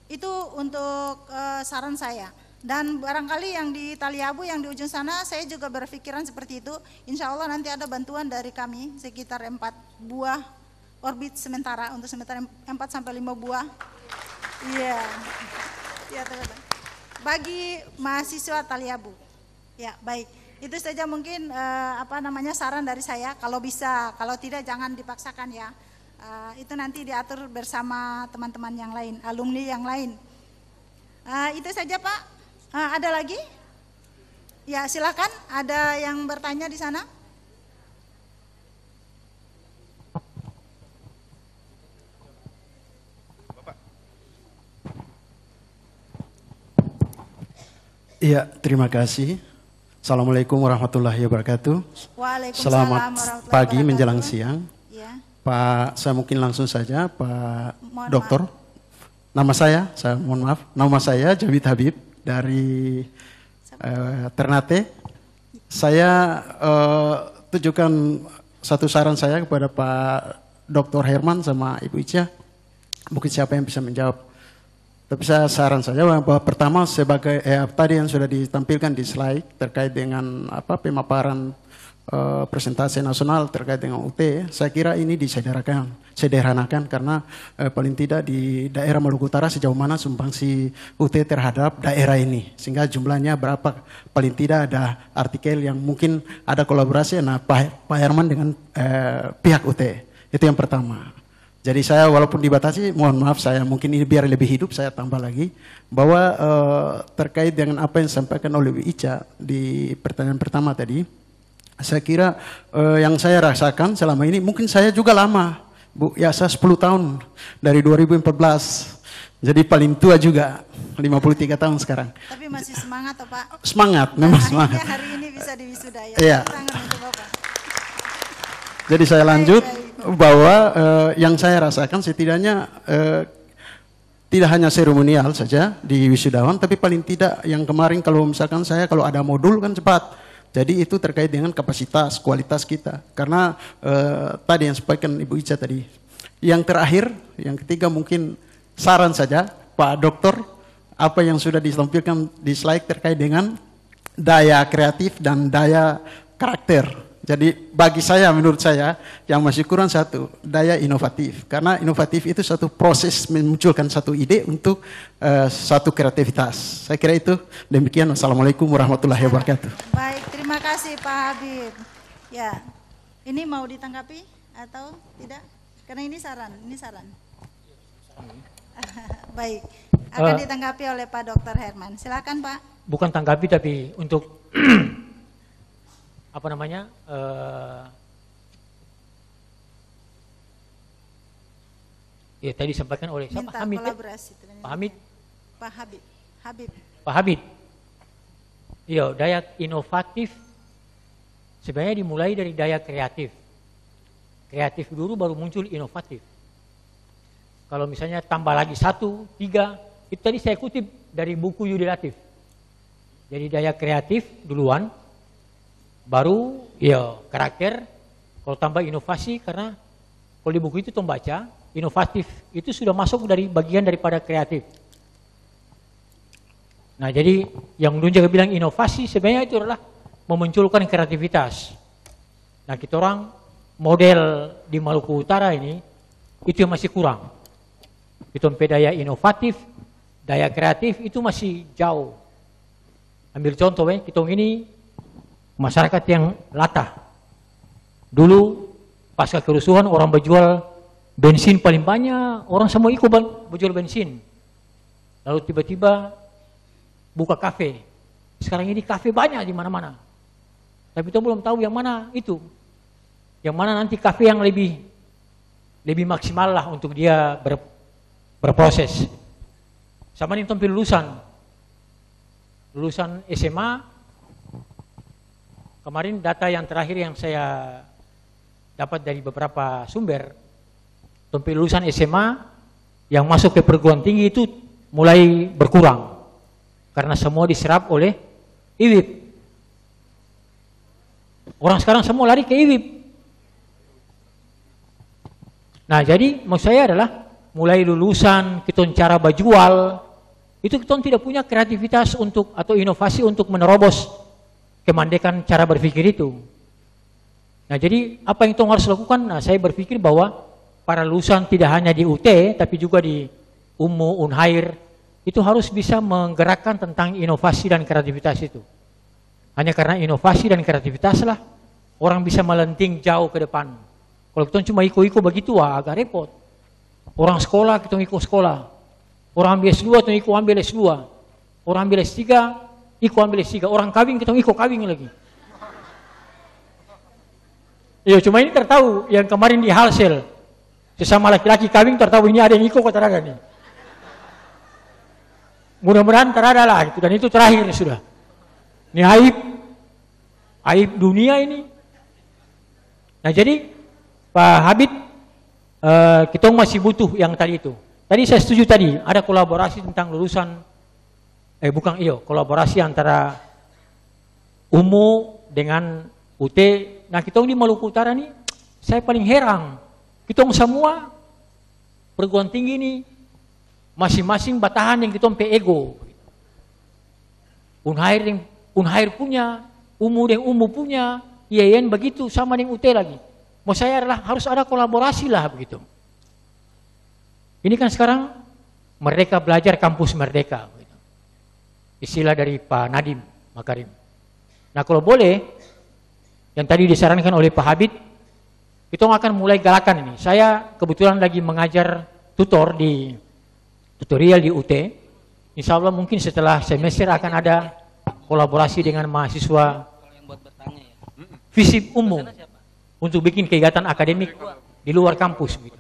Itu untuk saran saya. Dan barangkali yang di Taliabu, yang di ujung sana, saya juga berpikiran seperti itu. Insya Allah nanti ada bantuan dari kami sekitar 4 buah Orbit sementara, untuk sementara 4-5 buah. Iya, ya, teman-teman. Bagi mahasiswa Taliabu. Ya, baik. Itu saja mungkin saran dari saya. Kalau bisa, kalau tidak jangan dipaksakan ya. Itu nanti diatur bersama teman-teman yang lain, alumni yang lain. Itu saja Pak. Ada lagi? Ya silakan, ada yang bertanya di sana? Iya, terima kasih. Assalamualaikum warahmatullahi wabarakatuh. Selamat pagi menjelang siang. Ya. Pak, saya mungkin langsung saja, Pak Dokter. Nama saya mohon maaf, nama saya Jawid Habib dari Ternate. Saya tujukan satu saran saya kepada Pak Dr. Herman sama Ibu Ica. Mungkin siapa yang bisa menjawab. Tapi saya saran saja bahwa pertama sebagai tadi yang sudah ditampilkan di slide terkait dengan pemaparan presentasi nasional terkait dengan UT, saya kira ini disederhanakan karena paling tidak di daerah Maluku Utara sejauh mana sumbangsi UT terhadap daerah ini, sehingga jumlahnya berapa, paling tidak ada artikel yang mungkin ada kolaborasi Pak Herman dengan pihak UT. Itu yang pertama. Jadi saya walaupun dibatasi, mohon maaf saya mungkin ini biar lebih hidup saya tambah lagi bahwa terkait dengan apa yang disampaikan oleh Bu Ica di pertanyaan pertama tadi, saya kira yang saya rasakan selama ini mungkin saya juga lama, Bu, ya saya 10 tahun dari 2014, jadi paling tua juga 53 tahun sekarang. Tapi masih semangat, Pak? Semangat, memang semangat. Hari ini bisa diwisuda ya. Iya. Tangan untuk Bapak. Jadi saya lanjut bahwa yang saya rasakan setidaknya tidak hanya seremonial saja di wisudawan, tapi paling tidak yang kemarin kalau misalkan saya kalau ada modul kan cepat. Jadi itu terkait dengan kapasitas, kualitas kita. Karena tadi yang sampaikan Ibu Ica tadi. Yang terakhir, yang ketiga mungkin saran saja Pak Dokter, apa yang sudah ditampilkan di slide terkait dengan daya kreatif dan daya karakter. Jadi bagi saya, menurut saya, yang masih kurang satu, daya inovatif. Karena inovatif itu satu proses memunculkan satu ide untuk satu kreativitas. Saya kira itu demikian. Wassalamualaikum warahmatullahi wabarakatuh. Baik, terima kasih Pak Habib. Ya, ini mau ditanggapi atau tidak? Karena ini saran, Baik, akan ditanggapi oleh Pak Dr. Herman. Silakan Pak. Bukan tanggapi tapi untuk apa namanya, ya tadi disampaikan oleh siapa? Hamid, kolaborasi. Pak Hamid? Pak Habib. Iya, daya inovatif sebenarnya dimulai dari daya kreatif. Kreatif dulu baru muncul inovatif. Kalau misalnya tambah lagi 1, 3, itu tadi saya kutip dari buku Yudi Latif. Jadi daya kreatif duluan, baru ya karakter, kalau tambah inovasi, karena kalau di buku itu baca, inovatif itu sudah masuk dari bagian daripada kreatif. Nah jadi yang menunjuk bilang inovasi sebenarnya itu adalah memunculkan kreativitas. Nah kita orang model di Maluku Utara ini itu yang masih kurang. Itu daya inovatif, daya kreatif itu masih jauh. Ambil contoh kita ini masyarakat yang latah. Dulu pasca kerusuhan orang berjual bensin paling banyak, orang semua ikut berjual bensin. Lalu tiba-tiba buka kafe. Sekarang ini kafe banyak di mana-mana. Tapi kita belum tahu yang mana itu. Yang mana nanti kafe yang lebih maksimal lah untuk dia berproses. Sama ini tampil lulusan SMA. Kemarin data yang terakhir yang saya dapat dari beberapa sumber, tampil lulusan SMA yang masuk ke perguruan tinggi itu mulai berkurang karena semua diserap oleh IWIB. Orang sekarang semua lari ke IWIB. Nah jadi maksud saya adalah mulai lulusan kita cara berjual itu kita tidak punya kreativitas untuk atau inovasi untuk menerobos kemandekan cara berpikir itu. Nah jadi apa yang kita harus lakukan? Nah saya berpikir bahwa para lulusan tidak hanya di UT tapi juga di UMU, Unhair itu harus bisa menggerakkan tentang inovasi dan kreativitas itu. Hanya karena inovasi dan kreativitas lah orang bisa melenting jauh ke depan. Kalau kita cuma ikut-ikut begitu agak repot. Orang sekolah kita ikut sekolah. Orang ambil S2 kita ikut ambil S2. Orang ambil S3 ikut ambil S3. Orang kawin kita ikut kawin lagi. Iya cuma ini tertahu yang kemarin di Halsel. Sesama laki-laki kawin tertahu ini ada yang ikut atau ada nih. Mudah-mudahan terada lah gitu. Dan itu terakhir sudah. Ini aib dunia ini. Nah jadi Pak Habib, kita masih butuh yang tadi itu. Tadi saya setuju tadi ada kolaborasi tentang lulusan, kolaborasi antara UMU dengan UT. Nah kita di Maluku Utara nih, saya paling heran. Kita semua perguruan tinggi nih, masing-masing batahan yang kita sampai ego. Unhair punya, UMU punya, IAIN begitu, sama dengan UT lagi. Mau saya adalah harus ada kolaborasi lah begitu. Ini kan sekarang Merdeka Belajar Kampus Merdeka. Begitu. Istilah dari Pak Nadiem Makarim. Nah kalau boleh, yang tadi disarankan oleh Pak Habib, kita akan mulai galakan ini. Saya kebetulan lagi mengajar tutor di tutorial di UT. Insya Allah mungkin setelah semester akan ada kolaborasi dengan mahasiswa FISIP umum untuk bikin kegiatan akademik di luar kampus. Gitu.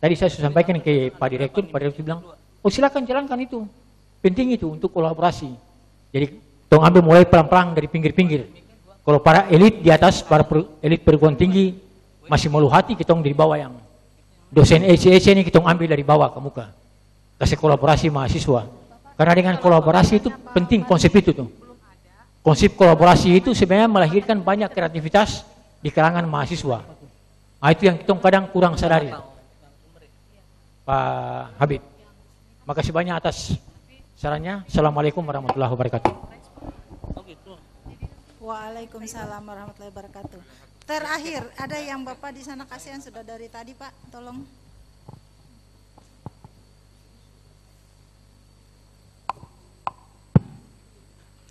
Tadi saya sudah sampaikan ke Pak Direktur bilang, oh silakan jalankan itu. Penting itu untuk kolaborasi. Jadi tong ambil mulai pelan-pelan dari pinggir-pinggir. Kalau para elit di atas, para elit perguruan tinggi masih malu hati, kita di bawah yang dosen EC ini kita ambil dari bawah ke muka. Kasih kolaborasi mahasiswa. Karena dengan kolaborasi itu penting konsep itu tuh. Konsep kolaborasi itu sebenarnya melahirkan banyak kreativitas di kalangan mahasiswa. Nah, itu yang kita kadang kurang sadari. Pak Habib. Makasih banyak atas sarannya. Assalamualaikum warahmatullahi wabarakatuh. Waalaikumsalam warahmatullahi wabarakatuh. Terakhir, ada yang Bapak di sana kasihan sudah dari tadi Pak, tolong.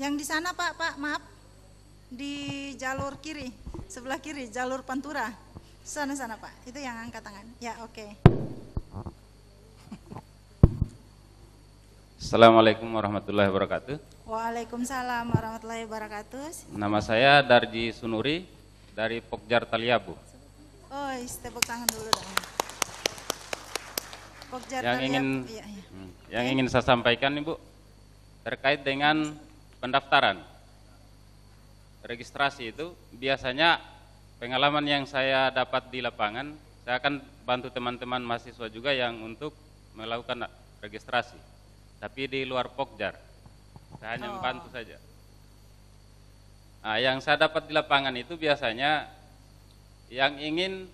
Yang di sana Pak, maaf. Di jalur kiri, sebelah kiri, jalur Pantura. Sana Pak, itu yang angkat tangan. Ya, oke. Assalamualaikum warahmatullahi wabarakatuh. Waalaikumsalam warahmatullahi wabarakatuh. Nama saya Darji Sunuri dari Pokjar Taliabu. Oh, tepuk tangan dulu dong. Pokjar Yang Taliabu. ingin saya sampaikan Ibu terkait dengan pendaftaran. Registrasi itu biasanya pengalaman yang saya dapat di lapangan, saya akan bantu teman-teman mahasiswa juga yang untuk melakukan registrasi. Tapi di luar Pokjar, saya hanya membantu saja. Nah, yang saya dapat di lapangan itu biasanya yang ingin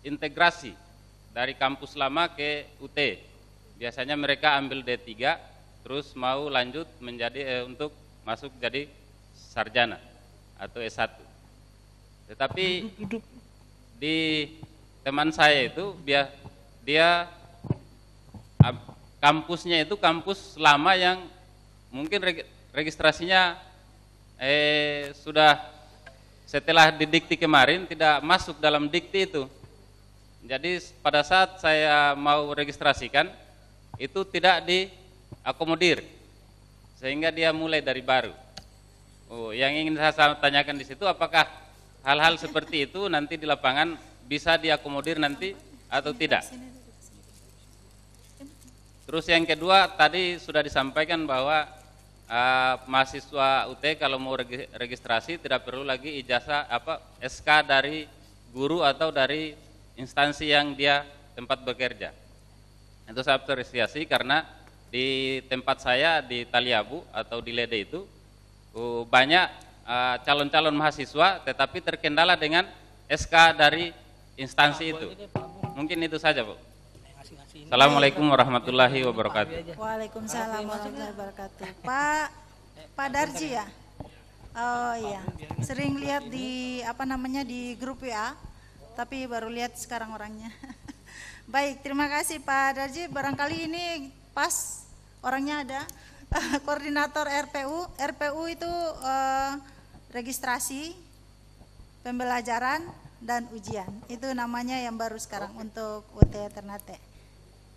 integrasi dari kampus lama ke UT. Biasanya mereka ambil D3, terus mau lanjut menjadi untuk masuk jadi sarjana atau S1. Tetapi di teman saya itu dia kampusnya itu kampus lama yang mungkin registrasinya sudah setelah didikti kemarin tidak masuk dalam dikti itu. Jadi pada saat saya mau registrasikan itu tidak diakomodir sehingga dia mulai dari baru. Oh, yang ingin saya tanyakan di situ apakah hal-hal seperti itu nanti di lapangan bisa diakomodir nanti atau tidak? Terus yang kedua tadi sudah disampaikan bahwa mahasiswa UT kalau mau registrasi tidak perlu lagi ijazah SK dari guru atau dari instansi yang dia tempat bekerja. Itu saya apresiasi karena di tempat saya di Taliabu atau di Lede itu banyak calon-calon mahasiswa tetapi terkendala dengan SK dari instansi itu. Mungkin itu saja, Bu. Assalamualaikum warahmatullahi wabarakatuh. Waalaikumsalam warahmatullahi wabarakatuh. Pak Darji ya? Oh iya, sering lihat di di grup WA, tapi baru lihat sekarang orangnya. Baik, terima kasih Pak Darji. Barangkali ini pas orangnya ada. Koordinator RPU. RPU itu registrasi, pembelajaran, dan ujian. Itu namanya yang baru sekarang untuk UT Ternate.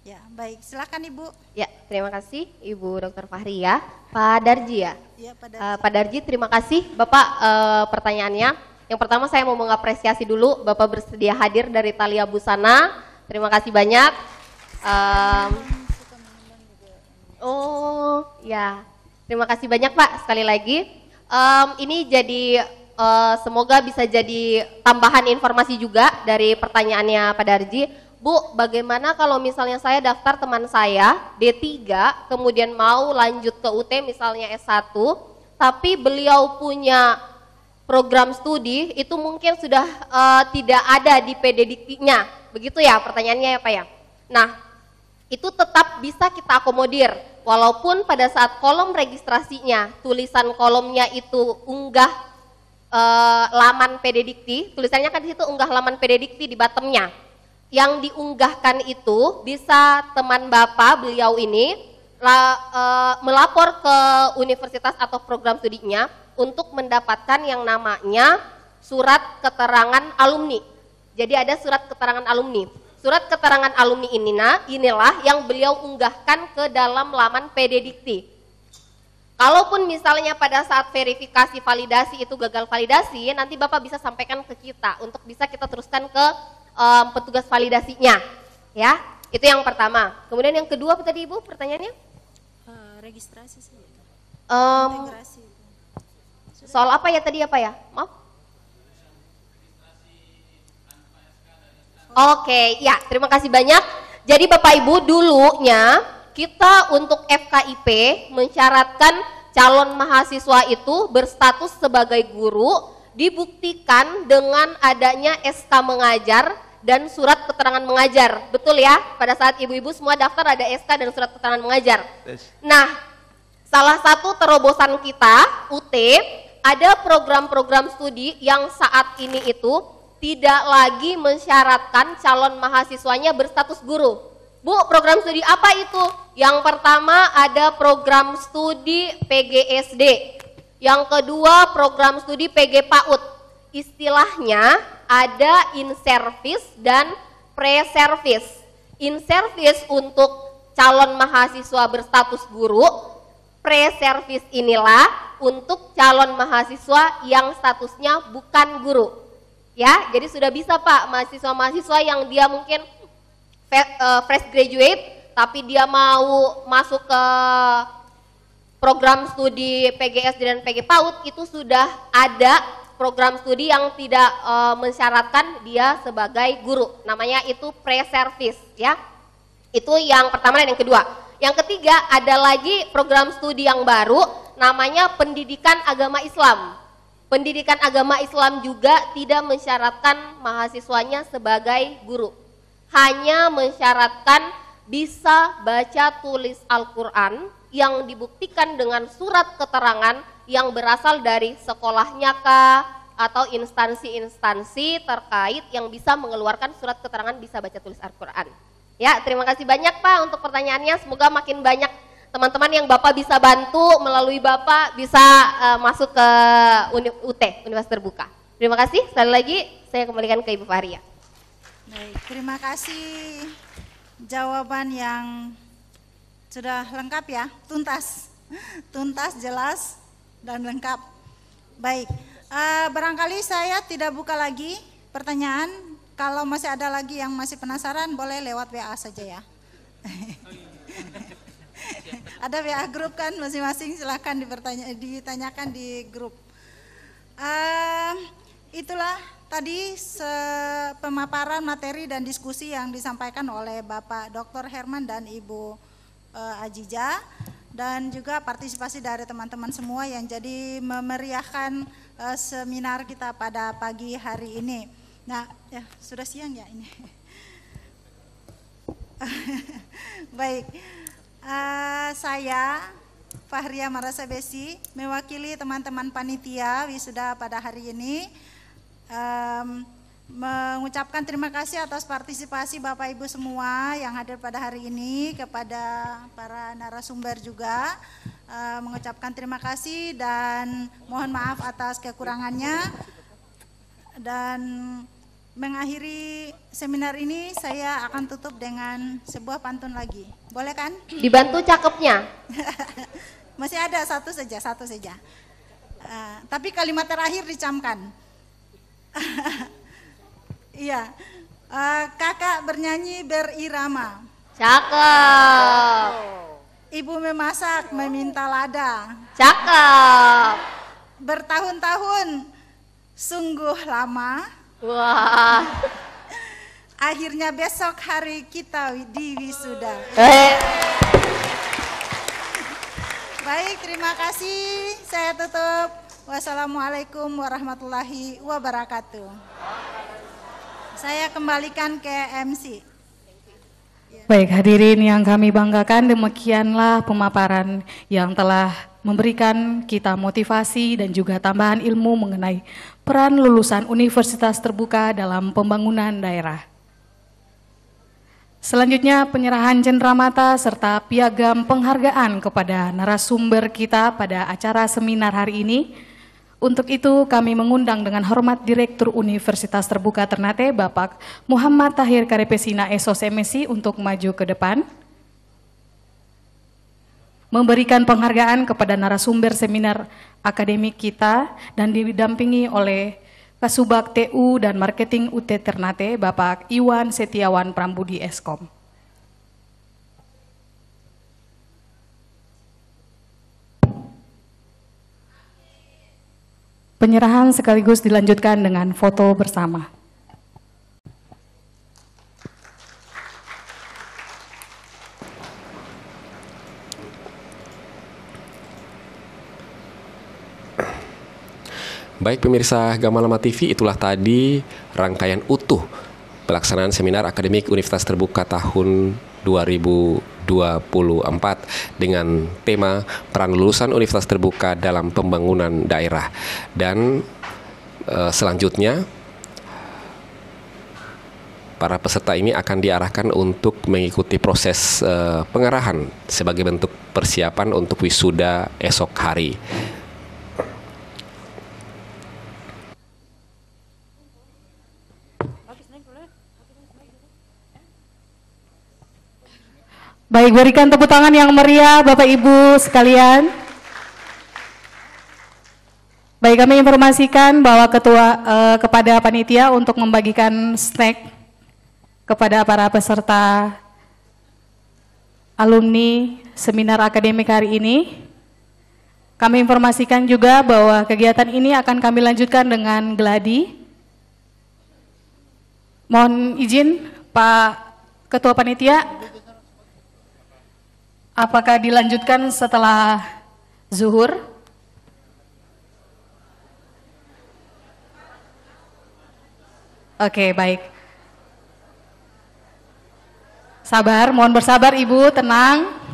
Ya, baik. Silakan Ibu. Ya, terima kasih Ibu Dr. Fahri ya. Pak Darji ya? Ya, Pak Darji. Pak Darji, terima kasih Bapak pertanyaannya. Yang pertama saya mau mengapresiasi dulu Bapak bersedia hadir dari Taliabu sana. Terima kasih banyak. Oh ya, terima kasih banyak Pak sekali lagi. Ini jadi semoga bisa jadi tambahan informasi juga dari pertanyaannya Pak Darji. Bu, bagaimana kalau misalnya saya daftar teman saya D3, kemudian mau lanjut ke UT misalnya S1, tapi beliau punya program studi itu mungkin sudah tidak ada di PD Diktinya, begitu ya pertanyaannya ya Pak ya. Nah, itu tetap bisa kita akomodir, walaupun pada saat kolom registrasinya, tulisan kolomnya itu unggah laman PD Dikti, tulisannya kan di situ unggah laman PD Dikti di bottomnya. Yang diunggahkan itu bisa teman Bapak beliau ini melapor ke universitas atau program studinya untuk mendapatkan yang namanya surat keterangan alumni. Jadi ada surat keterangan alumni. Surat keterangan alumni inilah yang beliau unggahkan ke dalam laman PD Dikti. Kalaupun misalnya pada saat verifikasi validasi itu gagal validasi, nanti Bapak bisa sampaikan ke kita untuk bisa kita teruskan ke petugas validasinya. Ya, itu yang pertama. Kemudian yang kedua apa tadi Ibu pertanyaannya? Registrasi saja. Integrasi. Soal apa ya tadi apa ya? Maaf. Oke, ya terima kasih banyak. Jadi Bapak Ibu dulunya kita untuk FKIP mensyaratkan calon mahasiswa itu berstatus sebagai guru dibuktikan dengan adanya SK mengajar dan surat keterangan mengajar. Betul ya? Pada saat ibu-ibu semua daftar ada SK dan surat keterangan mengajar. Nah, salah satu terobosan kita, UT, ada program-program studi yang saat ini itu tidak lagi mensyaratkan calon mahasiswanya berstatus guru. Bu, program studi apa itu? Yang pertama ada program studi PGSD. Yang kedua program studi PG PAUD. Istilahnya ada in-service dan pre-service. In-service untuk calon mahasiswa berstatus guru, pre-service inilah untuk calon mahasiswa yang statusnya bukan guru. Ya, jadi sudah bisa Pak, mahasiswa-mahasiswa yang dia mungkin fresh graduate, tapi dia mau masuk ke program studi PGSD dan PG PAUD, itu sudah ada program studi yang tidak mensyaratkan dia sebagai guru. Namanya itu pre-service ya. Itu yang pertama dan yang kedua. Yang ketiga ada lagi program studi yang baru, namanya pendidikan agama Islam. Pendidikan agama Islam juga tidak mensyaratkan mahasiswanya sebagai guru. Hanya mensyaratkan bisa baca tulis Al-Quran yang dibuktikan dengan surat keterangan yang berasal dari sekolahnya kah atau instansi-instansi terkait yang bisa mengeluarkan surat keterangan bisa baca tulis Al-Quran. Ya, terima kasih banyak Pak untuk pertanyaannya. Semoga makin banyak teman-teman yang Bapak bisa bantu melalui Bapak bisa masuk ke UT, Universitas Terbuka. Terima kasih. Sekali lagi saya kembalikan ke Ibu Fahria. Baik, terima kasih jawaban yang sudah lengkap ya, tuntas, jelas dan lengkap. Baik, barangkali saya tidak buka lagi pertanyaan. Kalau masih ada lagi yang masih penasaran boleh lewat WA saja ya. Ada WA grup kan masing-masing, silahkan ditanyakan di grup. Itulah tadi pemaparan materi dan diskusi yang disampaikan oleh Bapak Dr. Herman dan Ibu Ajija, dan juga partisipasi dari teman-teman semua yang jadi memeriahkan seminar kita pada pagi hari ini. Nah, ya sudah siang ya ini. Baik. Saya Fahria Marasabesi mewakili teman-teman panitia wisuda pada hari ini mengucapkan terima kasih atas partisipasi Bapak Ibu semua yang hadir pada hari ini, kepada para narasumber juga mengucapkan terima kasih dan mohon maaf atas kekurangannya. Dan mengakhiri seminar ini saya akan tutup dengan sebuah pantun lagi. Boleh kan? Dibantu cakepnya. Masih ada satu saja. Tapi kalimat terakhir dicamkan. Iya. Kakak bernyanyi berirama. Cakep. Ibu memasak meminta lada. Cakep. Bertahun-tahun sungguh lama. Wah. Akhirnya besok hari kita di wisuda. Baik, terima kasih. Saya tutup. Wassalamualaikum warahmatullahi wabarakatuh. Saya kembalikan ke MC. Baik, hadirin yang kami banggakan, demikianlah pemaparan yang telah memberikan kita motivasi dan juga tambahan ilmu mengenai peran lulusan Universitas Terbuka dalam pembangunan daerah. Selanjutnya penyerahan cenderamata serta piagam penghargaan kepada narasumber kita pada acara seminar hari ini. Untuk itu kami mengundang dengan hormat Direktur Universitas Terbuka Ternate Bapak Muhammad Tahir Karepesina SOS MSI untuk maju ke depan, memberikan penghargaan kepada narasumber seminar akademik kita dan didampingi oleh Kasubag TU dan Marketing UT Ternate Bapak Iwan Setiawan Prambudi Eskom. Penyerahan sekaligus dilanjutkan dengan foto bersama. Baik pemirsa Gamalama TV, itulah tadi rangkaian utuh pelaksanaan seminar akademik Universitas Terbuka tahun 2024 dengan tema peran lulusan Universitas Terbuka dalam pembangunan daerah. Dan selanjutnya para peserta ini akan diarahkan untuk mengikuti proses pengarahan sebagai bentuk persiapan untuk wisuda esok hari. Baik, berikan tepuk tangan yang meriah Bapak Ibu sekalian. Baik, kami informasikan bahwa kepada panitia untuk membagikan snack kepada para peserta alumni seminar akademik hari ini. Kami informasikan juga bahwa kegiatan ini akan kami lanjutkan dengan gladi. Mohon izin Pak Ketua Panitia, apakah dilanjutkan setelah zuhur? Oke, baik. Sabar, mohon bersabar Ibu, tenang.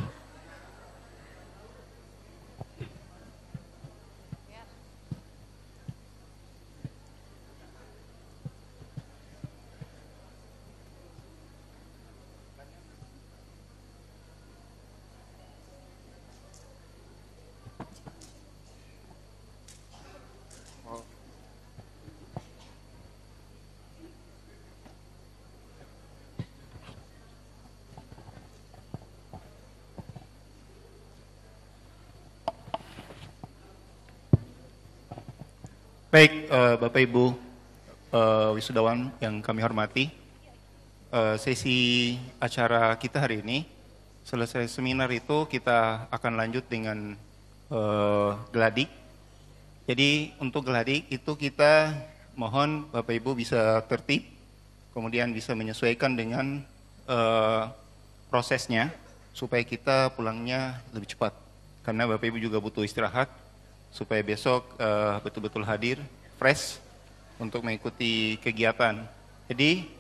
Baik, Bapak Ibu wisudawan yang kami hormati, sesi acara kita hari ini, selesai seminar itu kita akan lanjut dengan geladik. Jadi untuk geladik itu kita mohon Bapak Ibu bisa tertib, kemudian bisa menyesuaikan dengan prosesnya, supaya kita pulangnya lebih cepat. Karena Bapak Ibu juga butuh istirahat, supaya besok betul-betul hadir, fresh, untuk mengikuti kegiatan. Jadi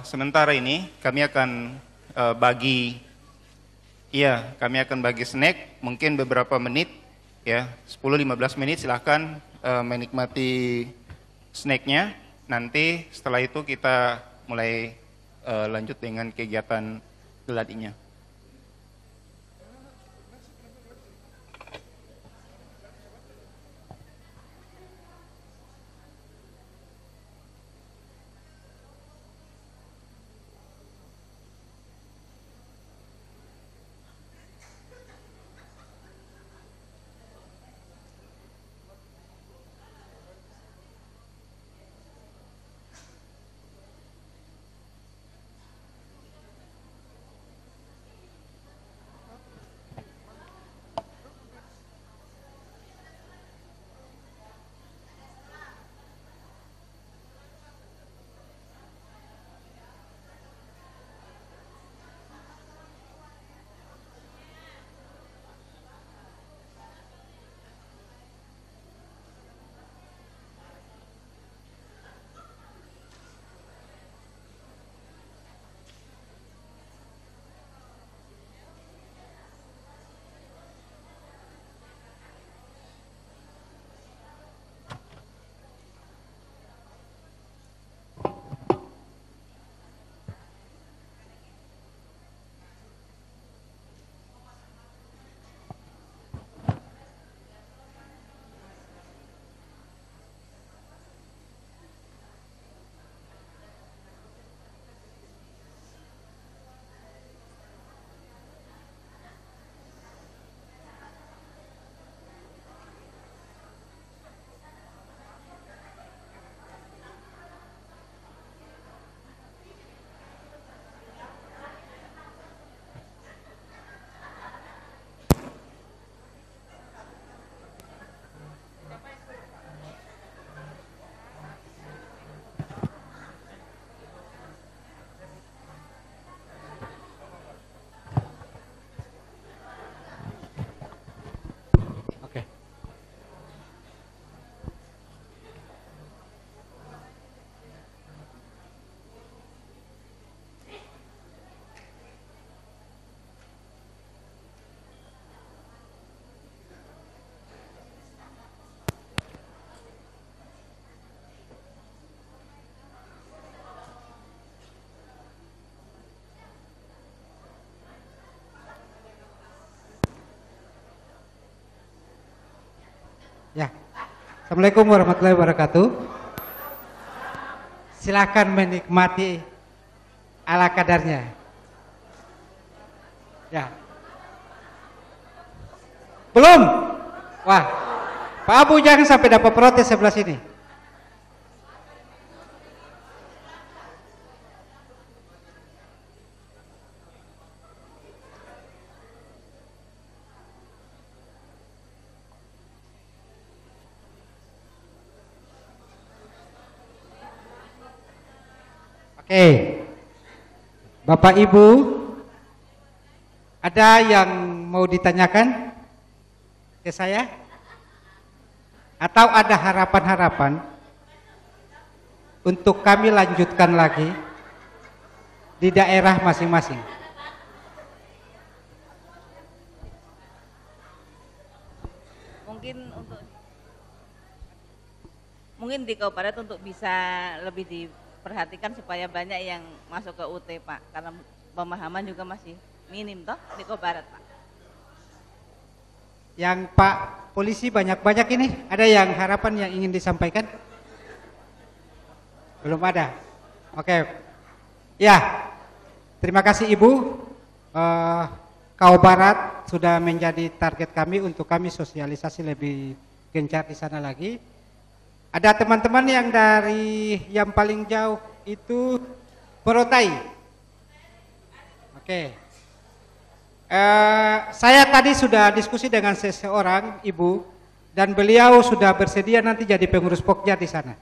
sementara ini kami akan bagi snack, mungkin beberapa menit, ya 10-15 menit silahkan menikmati snacknya. Nanti setelah itu kita mulai lanjut dengan kegiatan geladinya. Ya. Assalamualaikum warahmatullahi wabarakatuh. Silakan menikmati ala kadarnya. Ya. Belum? Wah, Pak Abu jangan sampai dapat protes sebelah sini. Oke, Bapak Ibu, ada yang mau ditanyakan ke saya? Atau ada harapan-harapan untuk kami lanjutkan lagi di daerah masing-masing? Mungkin di Kabupaten untuk bisa lebih diperhatikan supaya banyak yang masuk ke UT, Pak, karena pemahaman juga masih minim toh di Kabupaten, Pak. Yang Pak Polisi banyak-banyak ini, ada yang harapan yang ingin disampaikan? Belum ada. Oke. Ya, terima kasih Ibu. Kau Barat sudah menjadi target kami untuk kami sosialisasi lebih gencar di sana lagi. Ada teman-teman yang dari yang paling jauh itu Porotai. Oke. Saya tadi sudah diskusi dengan seseorang Ibu dan beliau sudah bersedia nanti jadi pengurus Pokja di sana.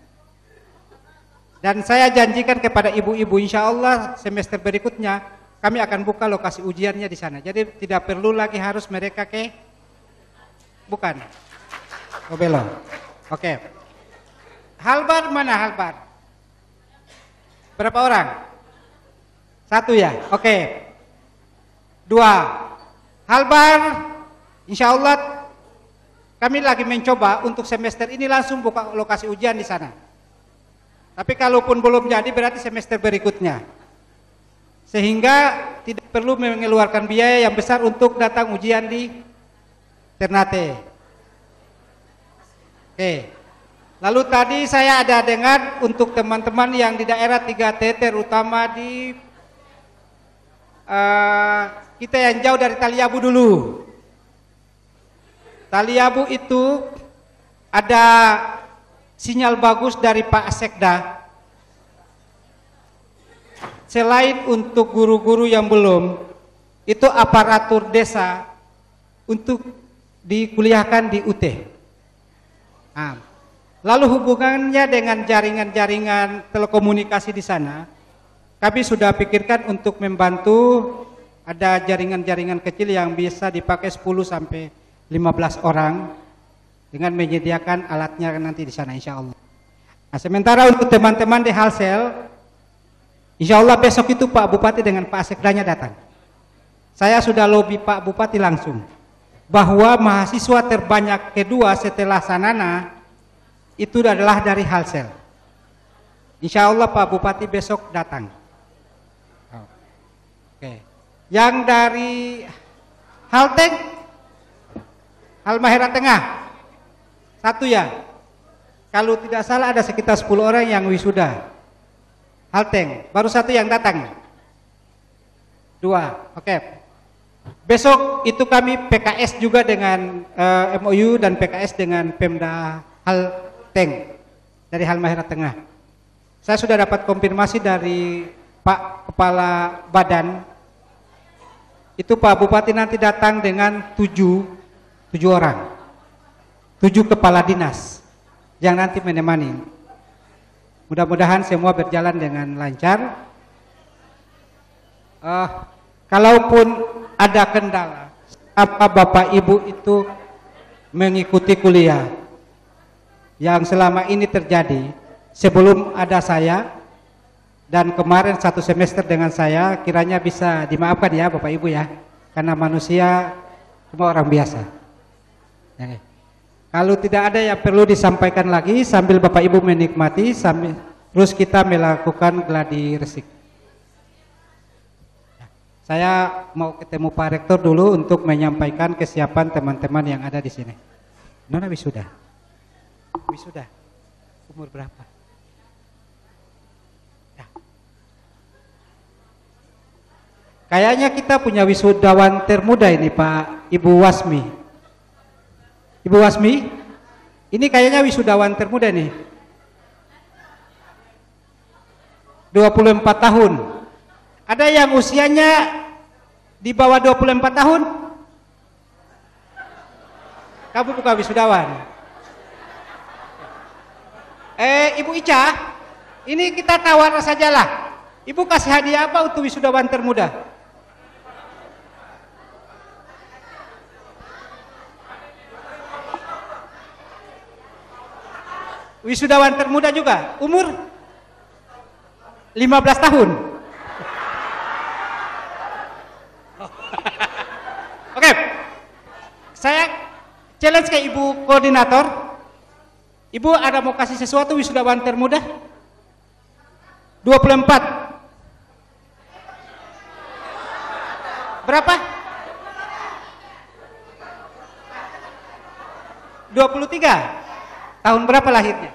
Dan saya janjikan kepada ibu-ibu, insya Allah semester berikutnya kami akan buka lokasi ujiannya di sana. Jadi tidak perlu lagi harus mereka ke bukan Obelo. Oke. Halbar mana Halbar? Berapa orang? 1 ya. Oke. 2. Halbar, insya Allah kami lagi mencoba untuk semester ini langsung buka lokasi ujian di sana. Tapi kalaupun belum jadi berarti semester berikutnya. Sehingga tidak perlu mengeluarkan biaya yang besar untuk datang ujian di Ternate. Oke. Lalu tadi saya ada dengar untuk teman-teman yang di daerah 3T terutama di kita yang jauh dari Taliabu dulu. Taliabu itu ada sinyal bagus dari Pak Sekda. Selain untuk guru-guru yang belum, itu aparatur desa untuk dikuliahkan di UT. Nah, lalu hubungannya dengan jaringan-jaringan telekomunikasi di sana, kami sudah pikirkan untuk membantu ada jaringan-jaringan kecil yang bisa dipakai 10 sampai 15 orang dengan menyediakan alatnya nanti di sana insya Allah. Nah, sementara untuk teman-teman di Halsel, insya Allah besok itu Pak Bupati dengan Pak Sekdanya datang. Saya sudah lobby Pak Bupati langsung bahwa mahasiswa terbanyak kedua setelah Sanana itu adalah dari Halsel. Insya Allah Pak Bupati besok datang. Oke. Yang dari Halteng, Halmahera Tengah, 1 ya. Kalau tidak salah ada sekitar 10 orang yang wisuda. Halteng, baru 1 yang datang. 2, oke. Besok itu kami PKS juga dengan MOU dan PKS dengan Pemda Halteng dari Halmahera Tengah. Saya sudah dapat konfirmasi dari Pak Kepala Badan. Itu Pak Bupati nanti datang dengan 7 orang. 7 kepala dinas yang nanti menemani. Mudah-mudahan semua berjalan dengan lancar. Kalaupun ada kendala, apa Bapak Ibu itu mengikuti kuliah yang selama ini terjadi sebelum ada saya dan kemarin 1 semester dengan saya, kiranya bisa dimaafkan ya Bapak Ibu ya, karena manusia semua orang biasa. Kalau tidak ada yang perlu disampaikan lagi, sambil Bapak Ibu menikmati, sambil terus kita melakukan gladi resik. Saya mau ketemu Pak Rektor dulu untuk menyampaikan kesiapan teman-teman yang ada di sini. Nona wisuda. wisuda? Umur berapa? Ya. Kayaknya kita punya wisudawan termuda ini Pak, Ibu Wasmi. Ibu Wasmi, ini kayaknya wisudawan termuda nih. 24 tahun. Ada yang usianya di bawah 24 tahun? Kamu bukan wisudawan. Ibu Ica, ini kita tawar sajalah. Ibu kasih hadiah apa untuk wisudawan termuda? Wisudawan termuda juga, umur 15 tahun. Oke, saya challenge ke Ibu Koordinator. Ibu ada mau kasih sesuatu wisudawan termuda? 24. Berapa? 23. Tahun berapa lahirnya?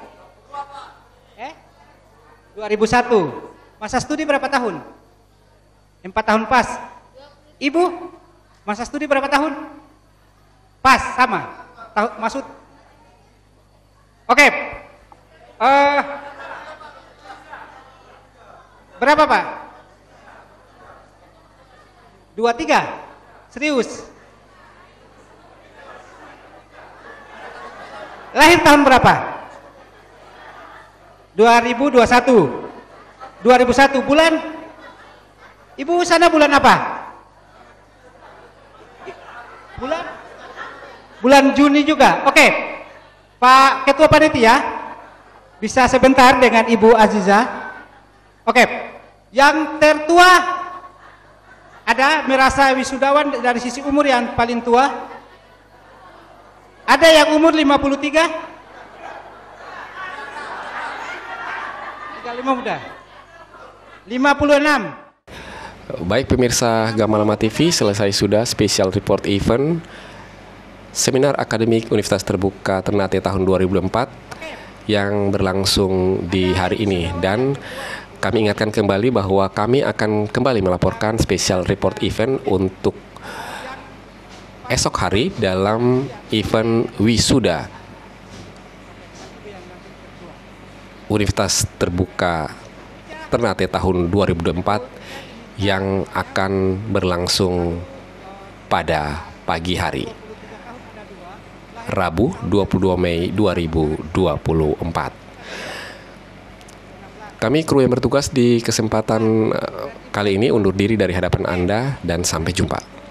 2001. Masa studi berapa tahun? 4 tahun pas. Ibu, masa studi berapa tahun? Pas, sama. Maksud? Oke. Berapa Pak? 23. Serius? Lahir tahun berapa? 2021. 2001 bulan? Ibu sana bulan apa? Bulan Juni juga. Oke. Pak Ketua Panitia, bisa sebentar dengan Ibu Aziza? Oke. Yang tertua ada merasa wisudawan dari sisi umur yang paling tua? Ada yang umur 53? 35 muda. 56. Baik pemirsa Gamalama TV, selesai sudah special report event Seminar Akademik Universitas Terbuka Ternate tahun 2004 yang berlangsung di hari ini, dan kami ingatkan kembali bahwa kami akan kembali melaporkan special report event untuk esok hari dalam event wisuda Universitas Terbuka Ternate tahun 2024 yang akan berlangsung pada pagi hari Rabu 22 Mei 2024. Kami kru yang bertugas di kesempatan kali ini undur diri dari hadapan Anda dan sampai jumpa.